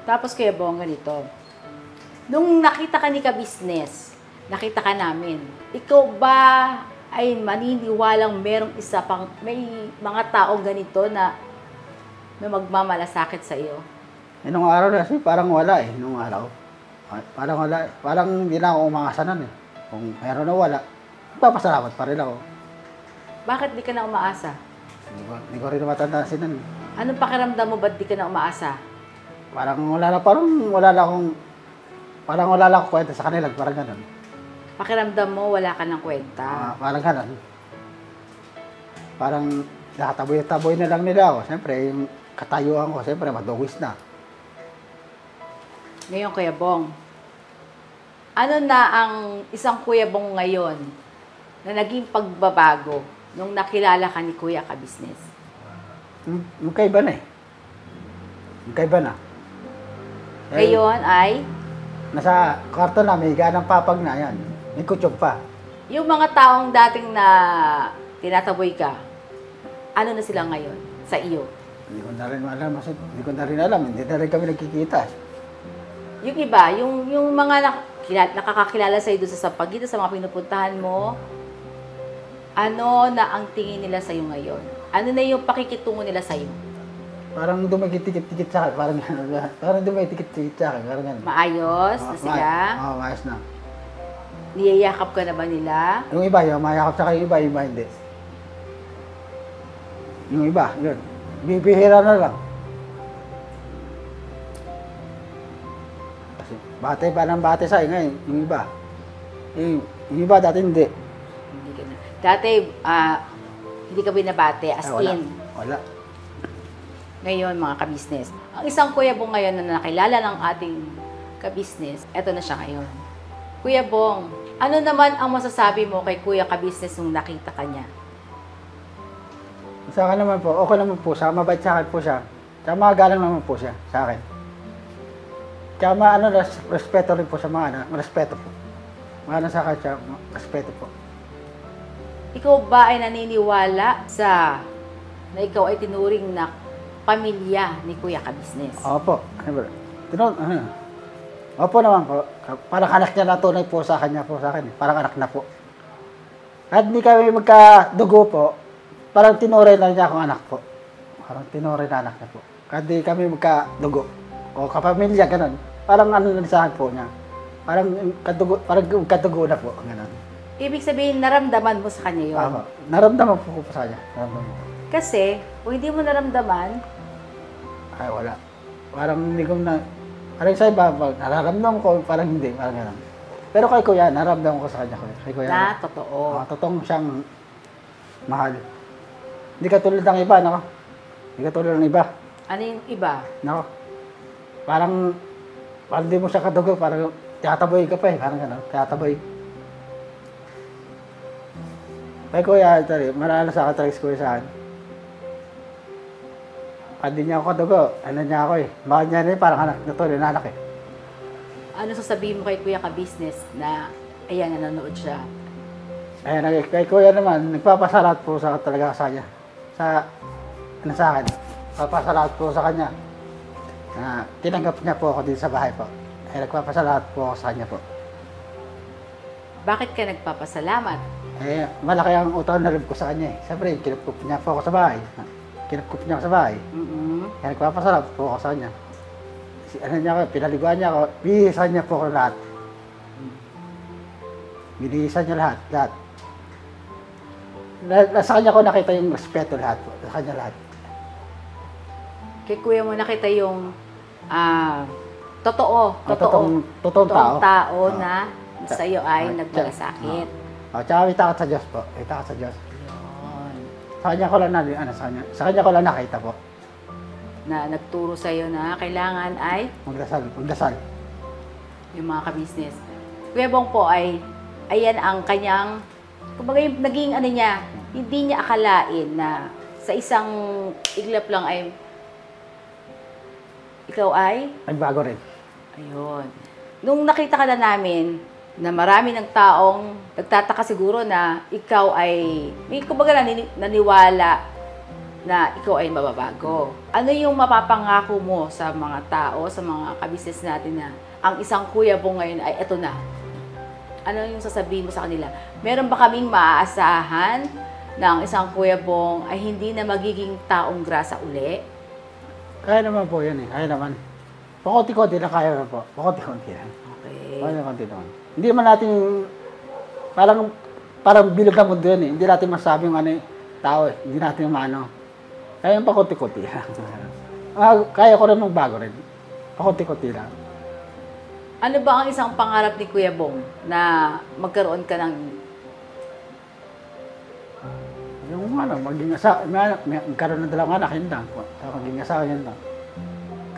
Tapos Kuya Bong, ganito. Nung nakita ka ni ka-business, nakita ka namin, ikaw ba ay maniniwalang may mga taong ganito na magmamalasakit sa iyo? Nung araw na kasi parang wala eh. Nung araw. Parang wala. Parang hindi na ako umangasanan eh. Kung meron na wala, papasalamat pa rin ako. Bakit di ka na umaasa? Hindi ko rin matandasin. Anong pakiramdam mo ba't di ka na umaasa? Parang wala lang ako kwenta sa kanila. Parang ganun. Pakiramdam mo wala ka ng kwenta? Parang ganun. Parang nakataboy-taboy na lang nila ako. Siyempre, yung katayuan ko, siyempre, madugis na. Ngayon, Kuya Bong, ano na ang isang Kuya Bong ngayon na naging pagbabago nung nakilala ka ni Kuya ka-business? Magkaiba na eh. Magkaiba na. Ngayon ay? Nasa kwarto na, may higa ng papag na yan. May kutsog pa. Yung mga taong dating na tinataboy ka, ano na sila ngayon sa iyo? Hindi ko na rin alam. Hindi na rin kami nagkikita. Yung iba, yung mga nakakakilala sa iyo sa Sampaguita, sa mga pinupuntahan mo, ano na ang tingin nila sa iyo ngayon? Ano na yung pakikitungo nila sa iyo? Parang dumagit-tikit sa akin. Parang dumagit-tikit sa akin. Parang ganun. Maayos na sila? Oo, maayos na. Niyayakap ka na ba nila? Yung iba, yung mayakap sa kayo, yung iba hindi. Yung iba, yun. Bibihira na lang. Kasi bate pa ng bate sa ngayon, yung iba. Yung iba dati hindi. Hindi ka na. Dati, hindi ka binabate, as Wala. in. Wala. Ngayon, mga ka-business. Ang isang Kuya Bong ngayon na nakilala ng ating ka-business, eto na siya ngayon. Kuya Bong, ano naman ang masasabi mo kay Kuya ka-business nung nakita ka niya? Sa akin naman po, okay naman po siya. Mabait sa akin po siya. Tsaka magalang naman po siya sa akin. Tsaka respeto rin po sa mga anak. Respeto po. Mga sa akin siya, respeto po. Ikaw ba ay naniniwala sa na ikaw ay tinuring na pamilya ni Kuya Ka-Business? Opo. Opo naman po. Parang anak niya na tunay po sa kanya po sa akin. Parang anak na po. At hindi kami magkadugo po, parang tinuray na niya akong anak po. Parang tinuray na anak niya po. Kahit di kami magkadugo o kapamilya, ganun. Parang ano na sa akin po niya. Parang kadugo na po, ganun. Ibig sabihin, naramdaman mo sa kanya yun? Ako, naramdaman po ko sa kanya. Naramdaman po. Kasi, kung hindi mo naramdaman, Ay, wala. Parang hindi ko na, parang sa iba, nararamdaman ko, parang hindi, parang ganun. Pero kay Kuya, naramdaman ko sa kanya. Kay Kuya, na totoo. totoong siyang mahal. Hindi katulad ng iba, nako. Hindi katulad ng iba. Ano yung iba? Nako. Parang di mo siya kadugo, parang tiyataboy ka pa eh. Parang gano'n, tiyataboy. Kay Kuya, marala sa katrags Kuya sa akin. Pag di niya ako kadugo, ano niya ako eh. Bakit niya rin, parang anak, natuloy na anak eh. Ano sasabihin mo kay Kuya Ka-Business na, ayan, nanonood siya? Ayan, kay Kuya naman, nagpapasalamat po sa talaga sa kanya. Sa akin. Nagpapasalamat po sa kanya. Na tinanggap niya po ako dito sa bahay po. Ay nagpapasalamat po ako sa kanya po. Bakit ka nagpapasalamat? Eh, malaki ang utang na loob ko sa kanya eh. Siyempre, kinupkup niya po ako sa bahay. Kinupkup niya ako sa bahay. Kaya nagpapasalamat po ako sa kanya. Ano niya ako, pinaliguan niya ako, binihisan niya po ako lahat. Binihisan niya lahat. Sa kanya ko nakita yung respeto lahat po. Sa kanya lahat. Kay Kuya mo nakita yung totoong tao na sa iyo ay nagmalasakit. Tsaka may takot sa Diyos po. May takot sa Diyos. Yun. Sa kanya ko lang sa kanya ko lang nakita po. Na nagturo sa iyo na kailangan ay Magdasal. yung mga ka-business. Kuya Bong po ay ayan ang kanyang kumbaga yung naging ano niya, hindi niya akalain na sa isang iglap lang ay ikaw ay Nagbago rin. ayun. Nung nakita ka na namin na marami ng taong nagtataka siguro na ikaw ay may kumbaga naniwala na ikaw ay mababago. Ano yung mapapangako mo sa mga tao, sa mga ka-business natin na ang isang Kuya Bong ngayon ay eto na? Ano yung sasabihin mo sa kanila? Meron ba kaming maaasahan na ang isang Kuya Bong ay hindi na magiging taong grasa uli? Kaya naman po yan eh. Kaya naman. Pakunti-kunti lang kaya naman po. Pakunti-kunti lang. Okay. Pakunti-kunti lang. Hindi naman natin, parang bilog na mundo yan eh. Hindi natin masabi yung ano tao eh. Hindi natin maano. Kaya yung pakunti-kunti lang. Kaya ko rin magbago rin. Pakunti-kunti lang. Ano ba ang isang pangarap ni Kuya Bong na magkaroon ka ng Yung maging asawa, magkaroon ng dalawang anak, yun lang po. Maging asawa, yun lang.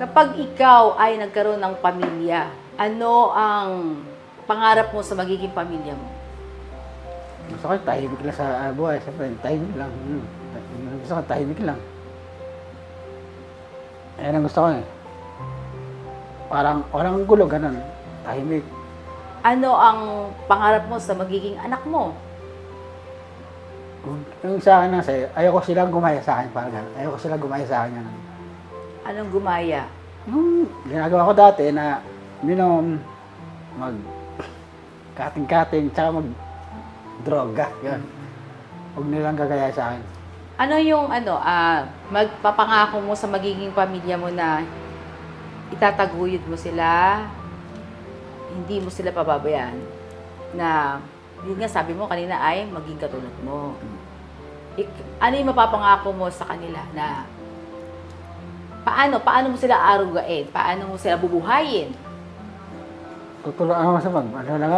kapag ikaw ay nagkaroon ng pamilya, ano ang pangarap mo sa magiging pamilya mo? Gusto ko tahimik lang sa buhay. Siyempre, tahimik lang. Gusto ko tahimik lang. Ayan ang gusto ko eh. Parang walang gulo, ganun. Tahimik. Ano ang pangarap mo sa magiging anak mo? Yung sa akin kasi, ayoko silang gumaya sa akin. Parang ganun. Ayoko silang gumaya sa akin. Ganun. Anong gumaya? Yung ginagawa ko dati na kating-kating, tsaka droga. Yun. Huwag nilang gagaya sa akin. Ano yung magpapangako mo sa magiging pamilya mo na itataguyod mo sila, hindi mo sila pababayaan, na yun nga sabi mo kanina ay maging katulad mo. Ano yung mapapangako mo sa kanila na paano mo sila arugain? Paano mo sila bubuhayin? Tuturuan ako sa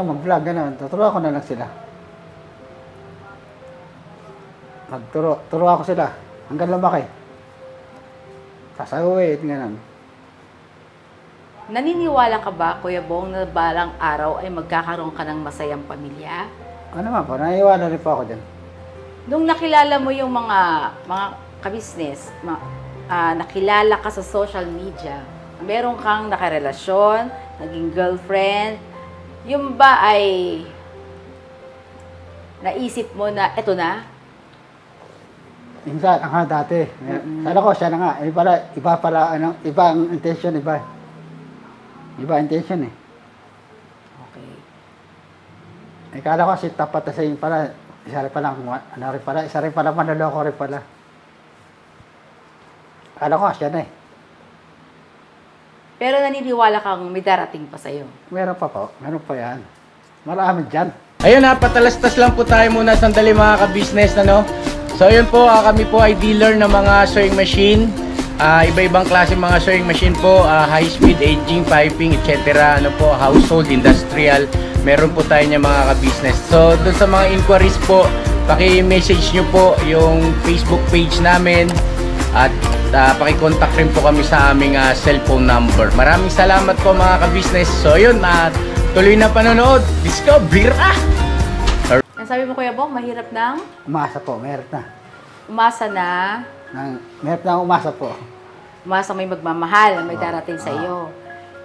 mag-vlog, gano'n. Tuturuan ko na lang sila. Turo ako sila hanggang lumaki. Sasawit, gano'n. Naniniwala ka ba, Kuya Bong, na balang araw ay magkakaroon ka ng masayang pamilya? Ano naman po, naiiwala rin po ako dyan. Nung nakilala mo yung mga ka-business, nakilala ka sa social media, meron kang nakarelasyon, naging girlfriend, yung ba ay naisip mo na eto na? Minsan, ang dati. Sana ko, siya na nga. Iba pala, iba ang intention, iba. Iba ang intention eh. Okay. Kala ko kasi tapat na sa inyo pala, isa rin pala, manloloko rin pala. Kala ko siya na eh. Pero naniniwala kang may darating pa sa'yo? Meron pa yan. Marami dyan. Ayun ha, patalastas lang po tayo muna sandali mga ka-business, ano? So ayun po, kami po ay dealer ng mga sewing machine. Iba-ibang klase mga sewing machine po, high speed, aging, piping, etc. Ano po, household, industrial. Meron po tayo niya mga ka-business. So dun sa mga inquiries po, paki-message nyo po yung Facebook page namin. At paki-contact rin po kami sa aming cellphone number. Maraming salamat po mga ka-business. So ayun, tuloy na panonood. Discover! Ang sabi mo, Kuya Bong, mahirap nang Umasa po, meron na. umasa na, Meron na umasa po. umasa may magmamahal, may darating sa iyo.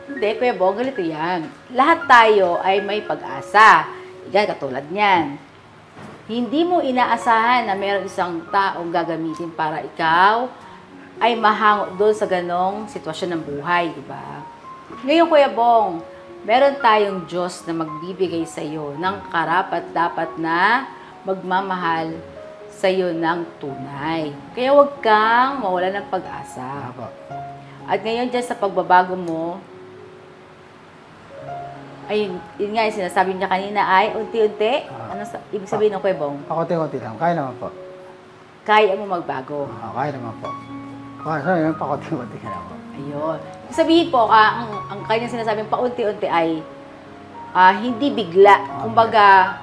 Hindi, Kuya Bong, ganito yan. Lahat tayo ay may pag-asa. Yan, katulad niyan. Hindi mo inaasahan na meron isang taong gagamitin para ikaw ay mahango doon sa ganong sitwasyon ng buhay, di ba? Ngayon, Kuya Bong, meron tayong Diyos na magbibigay sa iyo ng karapat-dapat na magmamahal sa iyo ng tunay. Kaya huwag kang mawala ng pag-asa. Apo. At ngayon dyan sa pagbabago mo, ay, yun nga yung sinasabi niya kanina ay unti-unti. Ibig sabihin ng Kuya Bong? Pakunti-kunti lang. Kaya naman po. Kaya mo magbago. Kaya naman po. Kaya pakunti-kunti ka naman po. Ayun. Sabihin po, ang kanyang sinasabing paunti-unti ay hindi bigla. Kumbaga,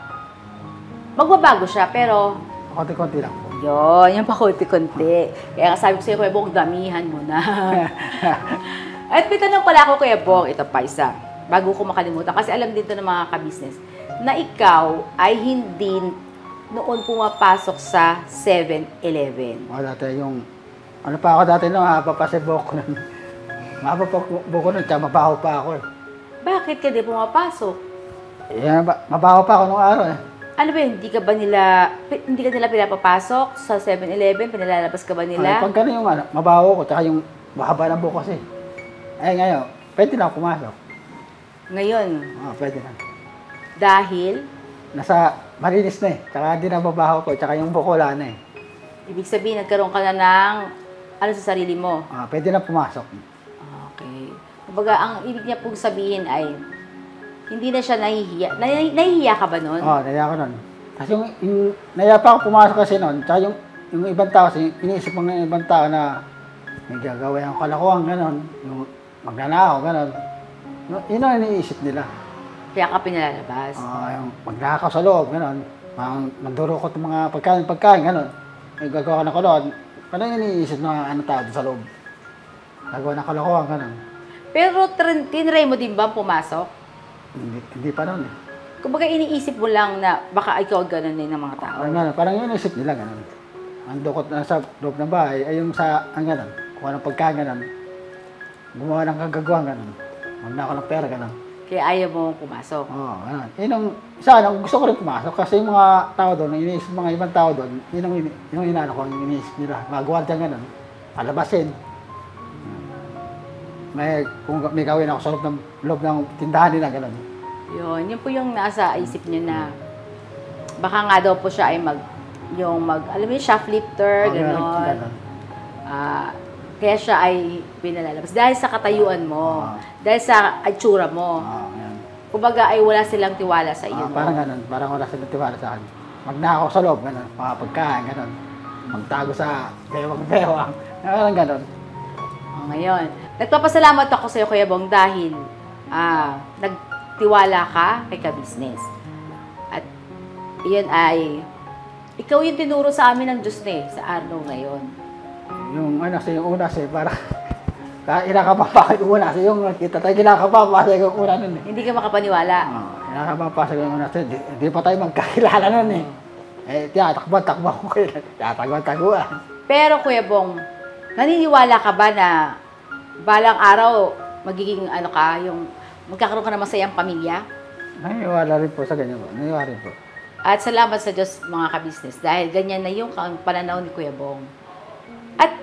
magbabago siya, pero Pakunti-kunti lang po. yun, yung pakunti-kunti. Kaya sabi ko sa'yo, Kuya Bong, damihan mo na. At may tanong pala ako, Kuya Bong, ito pa isa, bago ko makalimutan, kasi alam dito ng mga ka-business, na ikaw ay hindi noon pumapasok sa 7-Eleven. Dati yung, ano pa ako dati no, mahaba pa sa buhok ko nun. Mahaba pa buhok ko nun, tsaka mabaho pa ako eh. Bakit ka di pumapasok? Mabaho pa ako nung araw eh. Ano ba yun? Hindi ka nila pinapapasok sa 7-Eleven? Pinalalabas ka ba nila? Pag gano'n yung mabaho ko, tsaka yung mahaba ng buhok kasi. Ngayon, pwede na ako pumasok. Ngayon, Pwede na. dahil, Malinis na eh. Tsaka hindi na mabaho ko, tsaka yung buhok ko wala na eh. ibig sabihin, nagkaroon ka na ng ano sa sarili mo. Pwede na pumasok. Okay. Kumbaga, ang ibig niya pong sabihin ay, hindi na siya nahihiya. Nahihiya ka ba nun? Naya ko nun. Kasi yung naya pa ako pumasok kasi nun, tsaka yung ibang tao, kasi iniisip mo ng ibang tao na may gagawin ang kalakuhan, gano'n, yung magnanakaw, gano'n. Yun ang iniisip nila. Kaya ka pinalalabas. Yung magnakaw sa loob, gano'n. Mandurukot ng mga pagkain, gano'n. May gagawa ka ng kaloan. Parang iniisip na ano tao sa loob. Gagawa ng kalokohan, gano'n. Pero tinry mo din ba pumasok? Hindi pa noon eh. Kumbaga iniisip mo lang na baka ikaw gano'n din ng mga tao. Parang yun iniisip nila, gano'n. Ang dukot na sa loob ng bahay ay yung sa, gano'n. Kuha ng pagkain, gano'n. Gumawa ng kagagawa, gano'n. Magnakaw ng pera, gano'n. Kaya ayaw mo pumasok. Gano'n. Yun ang, sana gusto ko rin pumasok kasi yung mga tao doon, iniisip mga ibang tao doon, yun ang inaano ko, yung iniisip nila. Mga gwardiyan, gano'n. Palabasin. Kung may gawin ako sa loob ng tindahan nila, gano'n. Yun po yung nasa isip niyo na baka nga daw po siya ay alam mo yung shoplifter, gano'n. Kaya siya ay pinalalabas. Dahil sa katayuan mo, dahil sa itsura mo. Kumbaga ay wala silang tiwala sa iyo. Parang gano'n, parang wala silang tiwala sa akin. Magnakaw sa loob, gano'n. Mga pagkain, gano'n. Magtago sa bewang-bewang. Gano'n. Ngayon, nagpapasalamat ako sa iyo, Kuya Bong, dahil nagtiwala ka kay ka-business. At iyon ay, ikaw yung tinuro sa amin ng Diyos sa araw ngayon. Yung una para inakapa pa yung una. Yung kita tayo kinakapa pa sa yung una nun eh. Hindi ka makapaniwala. Inakapa pa sa yung una. Hindi pa tayo magkakilala nun eh. Takbo ko kayo. Tatakbo. Pero Kuya Bong, naniniwala ka ba na balang araw magiging yung magkakaroon ka ng masayang pamilya? Naniniwala rin po sa ganyan po. Naniniwala rin po. At salamat sa Diyos mga ka-business dahil ganyan na yung pananaw ni Kuya Bong. At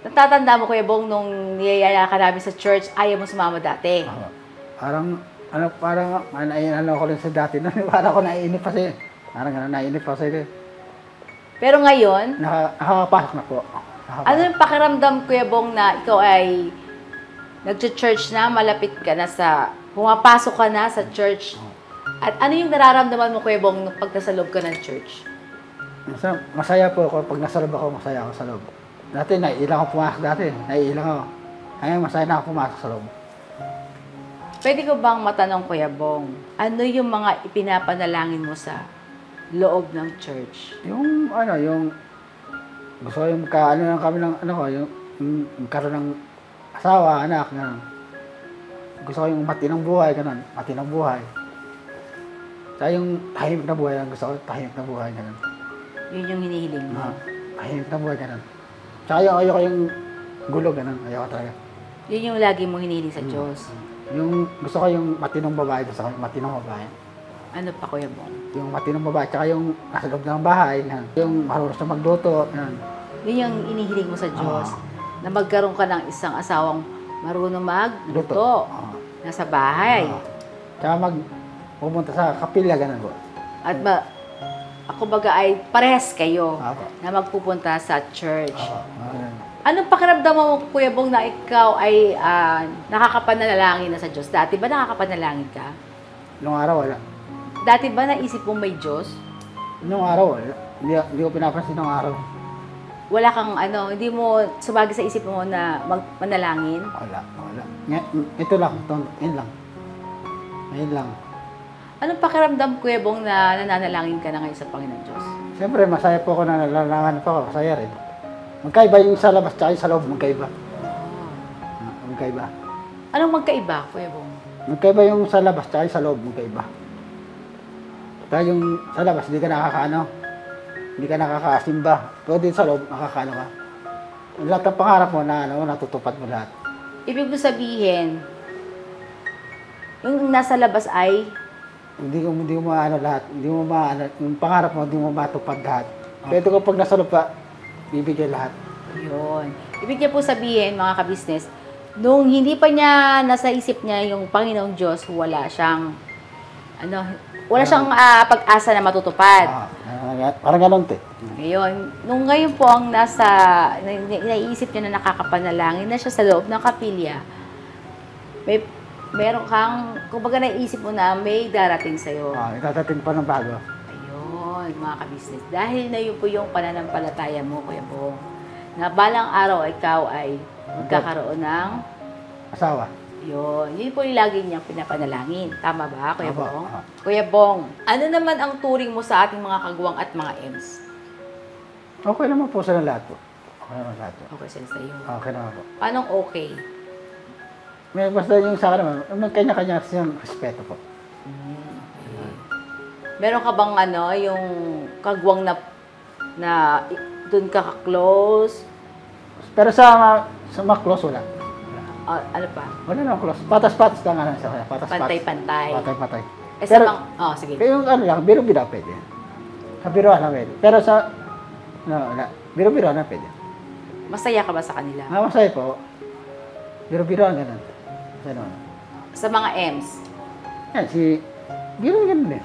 natatanda mo Kuya Bong nung niyayaya ka namin sa church, ayaw mo sumama dati. Parang ko rin sa dati. Parang ako naiinip kasi. Parang naiinip kasi. Pero ngayon, Nakakapasok na po. ano yung pakiramdam Kuya Bong na ikaw ay nag-church na, malapit ka na pumapasok ka na sa church? At ano yung nararamdaman mo Kuya Bong nung pag nasa loob ka ng church? Masaya po ako. Pag nasa loob ako, masaya ako sa loob. Dati, naiilang ako pumasok dati. Naiilang ako. Ngayon, masaya na ako pumasok sa loob. Pwede ko bang matanong Kuya Bong, ano yung mga ipinapanalangin mo sa loob ng church? Yung gusto ko yung kami ng yung magkaroon ng asawa, anak, gano'n. Gusto ko yung matinong buhay, gano'n. Matinong buhay. Tsaka yung tahimik na buhay, gusto ko tahimik na buhay, gano'n. Yun yung hinihiling mo? Tahimik na buhay, gano'n. Tsaka ayoko yung gulo, gano'n. Ayoko talaga. Yun yung lagi mo hinihiling sa Diyos? Yung gusto ko yung matinong babae, gusto ko yung matinong babae. Ano pa Kuya Bong? Yung matinong babae, tsaka yung nasa loob ng bahay, gano'n. Yung marunong na magluto, gano'n. Yun yung inihiling mo sa Diyos? Na magkaroon ka ng isang asawang marunong magluto. Nasa bahay. Tsaka pumunta sa kapilya, gano'n po. At ako baga ay parehas kayo Apo. na magpupunta sa church. Ayan. Anong pakiramdam mo, Kuya Bong, na ikaw ay nakakapanalangin na sa Diyos? Dati ba nakakapanalangin ka? Nung araw, wala. Dati ba naisip mong may Diyos? Nung araw, wala. Hindi ko pinapansin nung araw. Wala kang hindi mo sumagi sa isip mo na manalangin? Wala. Ito lang, yun lang. Ngayon lang. Anong pakiramdam, Kuya Bong, na nananalangin ka na ngayon sa Panginoon Diyos? Siyempre, masaya po ako na nalalangan pa ako. Masaya rin. Magkaiba yung sa labas tsaka yung sa loob. Magkaiba. Magkaiba. Anong magkaiba, Kuya Bong? Magkaiba yung sa labas tsaka yung sa loob. Magkaiba. Kaya yung sa labas, hindi ka hindi ka nakakasimba. Pero din sa loob, nakakaano ka. Lahat ng pangarap mo na natutupad mo lahat. Ibig mo sabihin, yung nasa labas ay Hindi mo maano lahat. Hindi mo maano, yung pangarap mo, hindi mo matupad lahat. Pero kung pag nasa loob ka, bibigay lahat. yun. Ibig niya po sabihin, mga ka-business, nung hindi pa niya nasa isip niya yung Panginoong Diyos, wala siyang pag-asa na matutupad. Parang ganun, te. Ngayon, ngayon po ang naiisip niya na nakakapanalangin na siya sa loob ng kapilya, meron kang, kumbaga naisip mo na may darating sa'yo. Itatating pa ng bago. Ayun, mga ka-business. Dahil na yun po yung pananampalataya mo, Kuya Bong, na balang araw ikaw ay magkakaroon ng Asawa. yun po yung lagi niyang pinapanalangin. Tama ba, Kuya Opo. Bong? Kuya Bong, ano naman ang turing mo sa ating mga kagwang at mga M's? Okay naman po sa lahat po. Okay naman lahat po. Okay sila sa'yo. Okay naman po. Paano okay? May basta yung sa akin naman, may kanya-kanya siyang respeto po. Meron ka bang yung kagwang na doon ka ka-close? Pero sa mga close, wala. Ano pa? Wala naman close. Patas-patas lang sa kanya. Patas-patas. Pantay-pantay. Pantay-pantay. Pero, sige. Kaya yung lang, biro-biro pwede. Sa biro lang pwede. Pero wala. Biro-biro na pwede. Masaya ka ba sa kanila? Masaya po. Biro-biro ang ganun. Ganun. Sa mga M's? Yan, biro ganun din.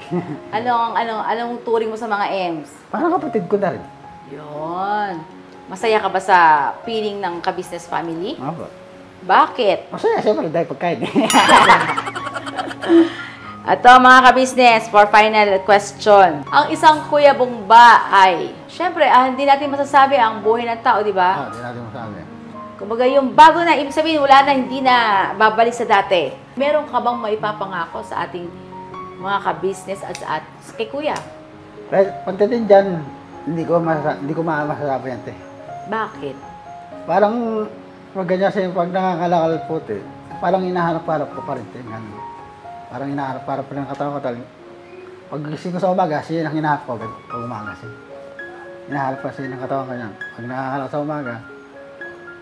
Anong turing mo sa mga M's? Parang kapatid ko na rin. Yun. Masaya ka ba sa feeling ng ka-business family? Opo. Bakit? Masaya, siyempre, dahil pagkain. Ito mga ka-business, for final question. Ang isang Kuya Bong ba ay, syempre, hindi natin masasabi ang buhay ng tao, di ba? Hindi natin masabi. Kumbaga yung bago na, ibig sabihin, wala na, hindi na babalik sa dati. Meron ka bang maipapangako sa ating mga ka-business at kay Kuya? Pagdating dyan, hindi ko masasabi yan, te. Bakit? Parang, pag ganyan sa'yo, pag nangangalakal po, te, parang hinahanap-harap ko pa rin, te. Parang hinahanap-harap pa rin ang katawan ko. Pag gising ko sa umaga, siya ang hinahanap ko agad pag umaga siya. Hinahanap ko siya ng katawan ko niyan. Pag nakakalak sa umaga,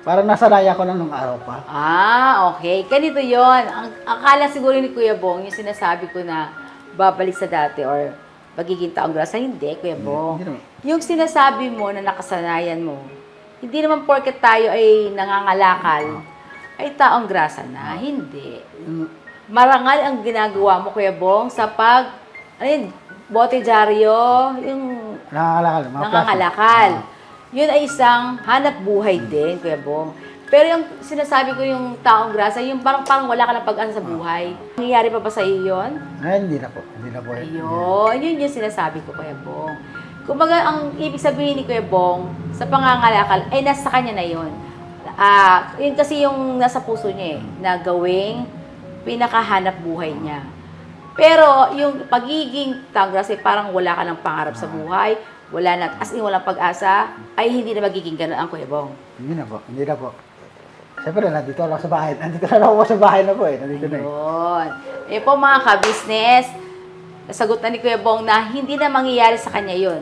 parang nasanaya ko na nung araw pa. Okay. Ganito yon. Ang akala siguro ni Kuya Bong, yung sinasabi ko na babalik sa dati or magiging taong grasa. Hindi, Kuya Bong. Hindi naman. Yung sinasabi mo na nakasanayan mo, hindi naman porket tayo ay nangangalakal, ay taong grasa na. Hindi. Marangal ang ginagawa mo, Kuya Bong, sa bote dyaryo, yung Nangangalakal. Mga nangangalakal. plastic. Yun ay isang hanap buhay din, Kuya Bong. Pero yung sinasabi ko yung taong grasa, yung parang wala ka ng pag-asa sa buhay. Nangyayari pa ba sa iyo yun? Hindi na po. Hindi na po. Ayun, yun yung sinasabi ko, Kuya Bong. Kumbaga, ang ibig sabihin ni Kuya Bong, sa pangangalakal, ay nasa kanya na yun. Yun kasi yung nasa puso niya na gawing pinakahanap buhay niya. Pero yung pagiging taong grasa, parang wala ka ng pangarap sa buhay, wala na, as in walang pag-asa, ay hindi na magiging gano'n ang Kuya Bong. Hindi na po. Hindi na po. Siyempre, nandito lang sa bahay. Nandito lang ako sa bahay na po eh. Nandito na eh. Ayun. Eh po mga ka-business, nasagot na ni Kuya Bong na hindi na mangyayari sa kanya yun.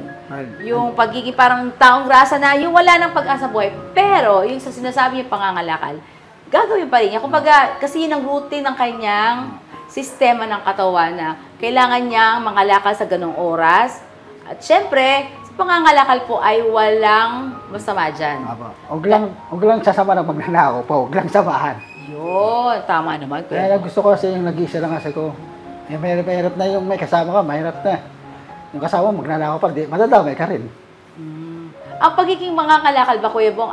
Yung pagiging parang taong grasa na, yung wala ng pag-asa buhay. Pero, yung sa sinasabi yung pangangalakal, gagawin pa rin niya. Kumbaga, kasi yun ang routine ng kanyang sistema ng katawan na kailangan niyang mangalakal sa ganong oras. At syempre, sa pangangalakal po ay walang masama dyan. Huwag lang sasama ng pagnanakaw po. Huwag lang samahan. Yun, tama naman. Kaya gusto ko kasi yung nag-iisa lang kasi ko. Eh, mahirap na yung may kasama ka, mahirap na. Yung kasama magnanakaw pa, di, madadamay ka rin. Ang pagiging mangangalakal ba, Kuya Bong,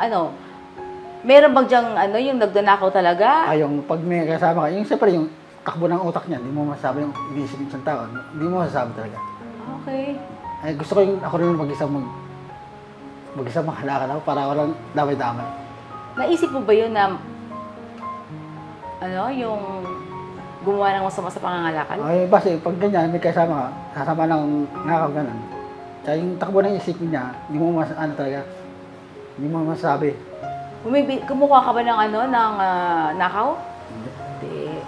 meron bang diyang yung nagdanakaw talaga? Yung pag may kasama ka, yung siyempre yung takbo ng utak niya, hindi mo masasabi yung iniisip ng isang tao. Hindi mo masasabi talaga. Okay. Ay, gusto ko yung ako rin mag-isa makalakal ako para walang damay-damay. Naisip mo ba yun na, yung gumawa ng masama sa pangangalakal? Ay, basta pag ganyan, may kasama ka, sasama ng nakakaw ganun. Kaya yung takbo ng isip niya, hindi mo talaga, hindi mo masasabi. Kumukuha ka ba ng ng nakaw? Hindi.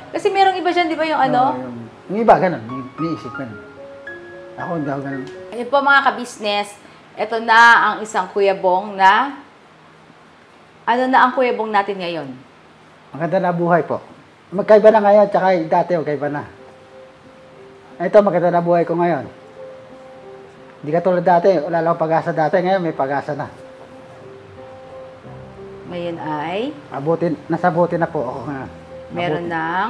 Kasi merong iba dyan, di ba Yung iba, ganun, iniisip ganun. Ako, hindi ako ganun. Ayun po mga ka-business, ito na ang isang Kuya Bong na, na ang Kuya Bong natin ngayon? Maganda na buhay po. Magkaiba na ngayon, tsaka dati, magkaiba na. Ito, maganda na buhay ko ngayon. Hindi ka tulad dati, wala lang pag-asa dati, ngayon may pag-asa na. Ngayon ay? Nasa buti na po ako ngayon. Meron ng?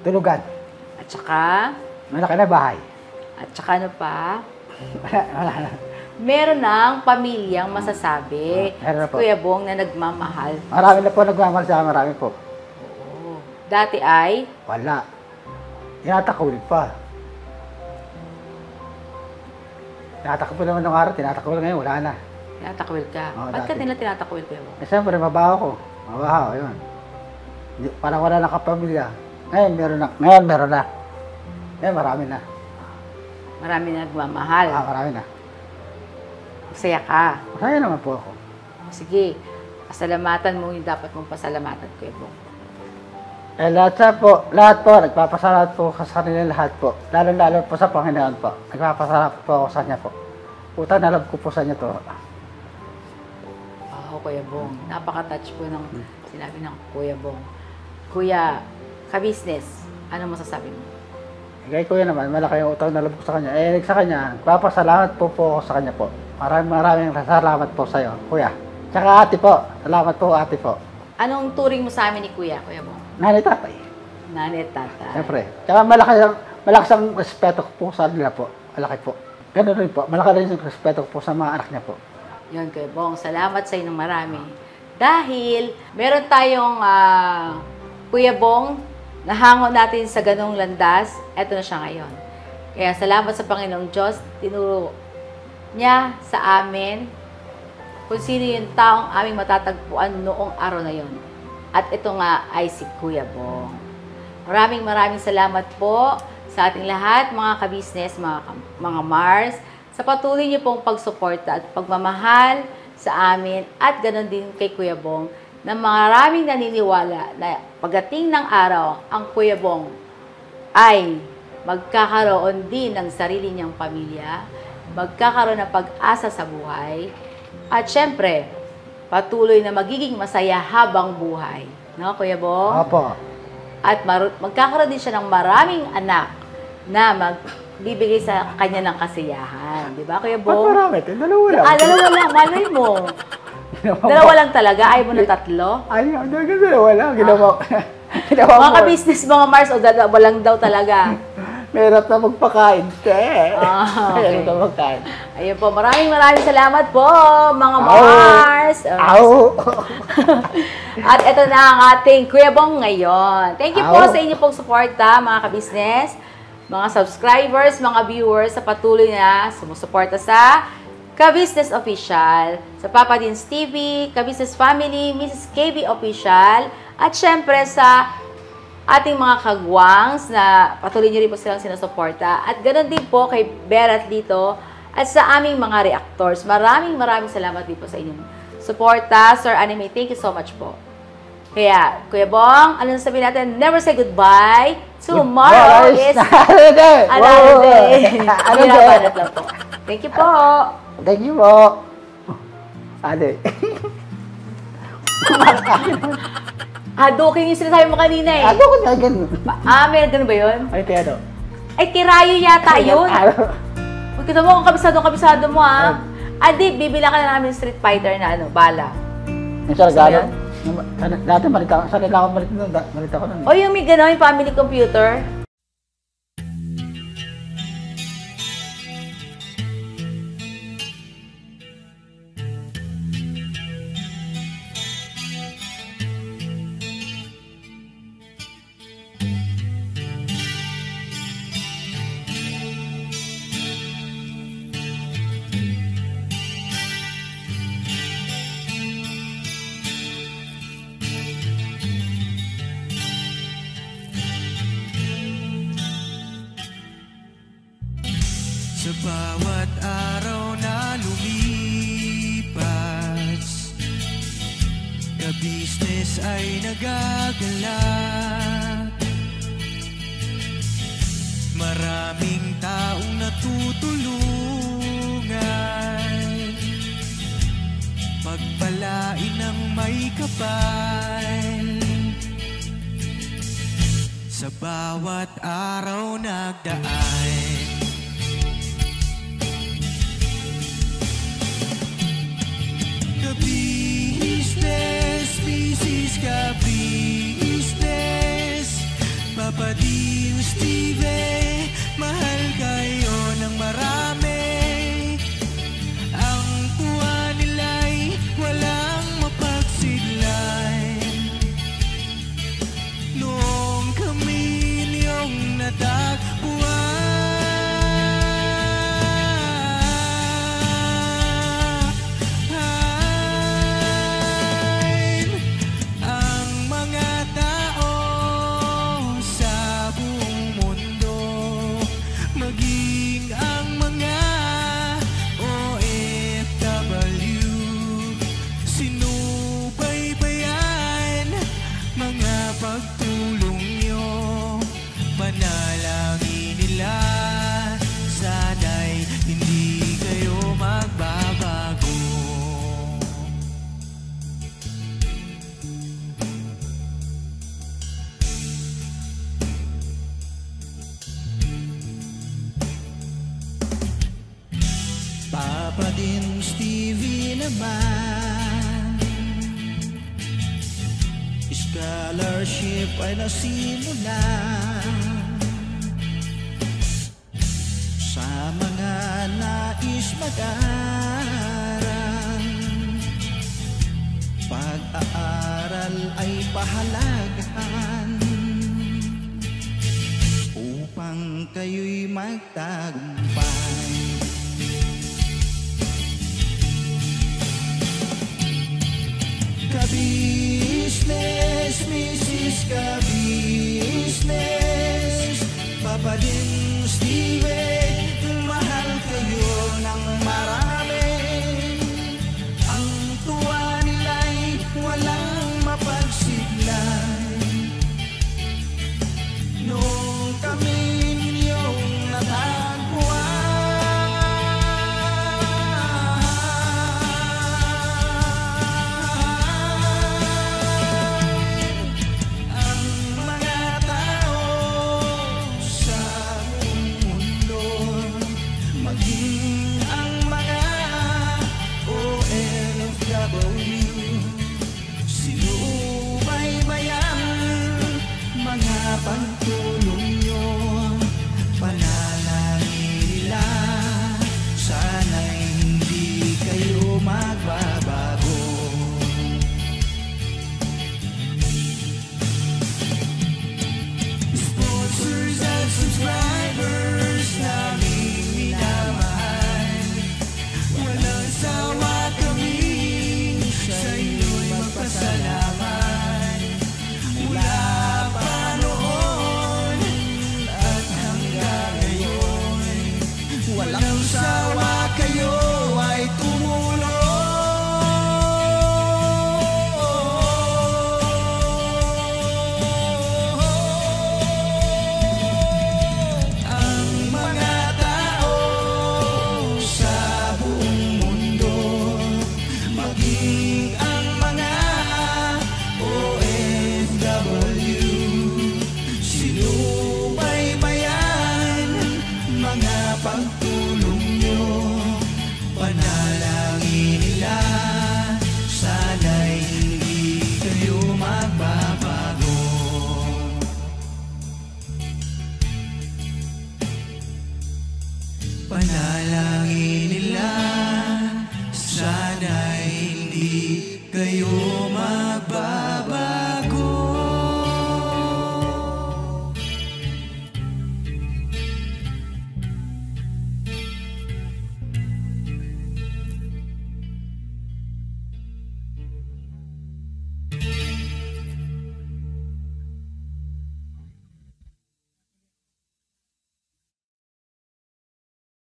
Tulugan. At saka? Malaki na bahay. At saka ano pa? Wala na. Meron ng pamilyang masasabi. Meron na po. Kuya Bong na nagmamahal. Marami na po nagmamahal sa akin, marami po. Oo. Dati ay? Wala. Tinatakawil pa. Tinatakawil naman nung araw, tinatakawil ngayon, wala na. Tinatakwil ka? Oo, Ba't ka dati. nila tinatakwil, Kuya Bong? Eh, siyempre, mabaho ko. Mabaho, yun. Parang wala na kapamilya. Ngayon, meron na. Ngayon, marami na. Marami na nagmamahal. Marami na. Masaya ka. Masaya naman po ako. Sige, pasalamatan mo yung dapat mong pasalamatan, Kuya Bong. Eh, lahat po, nagpapasalamat po sa kanila lahat po. Lalo-lalo po sa Panginoon po. Nagpapasalamat po ako sa Kanya po. Utang na loob ko po sa Inyo to. Kuya Bong. Napaka-touch po ng sinabi ng Kuya Bong. Kuya, ka-business, ano masasabi mo? Kay Kuya naman, malaki yung utang na loob ko sa Kanya. Eh, sa Kanya, nagpapasalamat po ako sa Kanya po. Maraming salamat po sa iyo, Kuya. Tsaka ate po. Salamat po, ate po. Anong turing mo sa amin ni Kuya Bong? Nanay, tatay. Nanay, tatay. Siyempre. Tsaka malakas ang respeto ko po sa nila po. Malaki po. Ganun rin po. Malaki rin yung respeto ko po sa mga anak niya po. Yun, Kuya Bong. Salamat sa inyo marami. Dahil meron tayong Kuya Bong na hango natin sa ganong landas. Eto na siya ngayon. Kaya salamat sa Panginoong Diyos. Tinuro niya sa amin kung sino yung taong aming matatagpuan noong araw na yon. At ito nga ay si Kuya Bong. Maraming salamat po sa ating lahat, mga ka-business, mga Mars, sa patuloy niyo pong pagsuporta at pagmamahal sa amin at ganoon din kay Kuya Bong na maraming naniniwala na pagdating ng araw, ang Kuya Bong ay magkakaroon din ng sarili niyang pamilya, magkakaroon ng pag-asa sa buhay, at syempre, patuloy na magiging masaya habang buhay. No, Kuya Bong? Opo. At magkakaroon din siya ng maraming anak na magbibigay sa kanya ng kasiyahan. Di ba, Kuya Ba't Bong? marami? Dalawa lang. Dalawa lang. Malay mo. Dalawa lang talaga. Ayaw mo ng tatlo? Ay, dalawa lang. Ginawa Mga mo. ka-business, mga Mars, o dalawa lang daw talaga. Meron na magpakain, te. Okay. Meron na magpakain. Ayun po. Maraming salamat po, mga Mars. Ow! At ito na ang ating Kuya Bong ngayon. Thank you po Ow. sa inyo pong suporta, mga ka-business, mga subscribers, mga viewers, sa patuloy na sumusuporta sa Ka-Business Official, sa Papa Dins TV, Ka-Business Family, Mrs. KB Official, at syempre sa ating mga kagwangs na patuloy nyo rin po silang sinusuporta. At ganoon din po kay Berat dito at sa aming mga reactors. Maraming salamat din po sa inyong suporta. Sir Anime, thank you so much po. Kaya, Kuya Bong, ano sabihin natin? Never say goodbye. Tomorrow is another day. Hirapan po. Thank you po. Thank you po. Ate. Hadoking yung sinasabi mo kanina eh. Ano ko na ganun? May ganun ba yun? Ay, ano? Ay, kirayo yata yun. Huwag kita mo kung kabisado mo ha. Adi, bibila ka na namin Street Fighter na bala. Yung sargano? Dati malita ako malita ko nun. O yung may gano'n, yung family computer. Sa bawat araw na lumipas, ka-business ay nagagalak. Maraming taong natutulungan, pagpalain ng may kapal. Sa bawat araw nagdaan, ka-business, business ka-business, Papa Dins TV, mahal kayo ng marami. Ang tuwa nila'y walang mapagsidlay. Noong kami niyong natagpuan, pagtulong nyo, panalangin nila, sana'y hindi kayo magbabago. Papa Dins TV naman, scholarship ay nasimulan sa mga nais mag-aral. Pag-aaral ay pahalagahan upang kayo'y magtagumpay. Ka-business, Mrs. Ka-business, Papa Dins TV, mahal kayo ng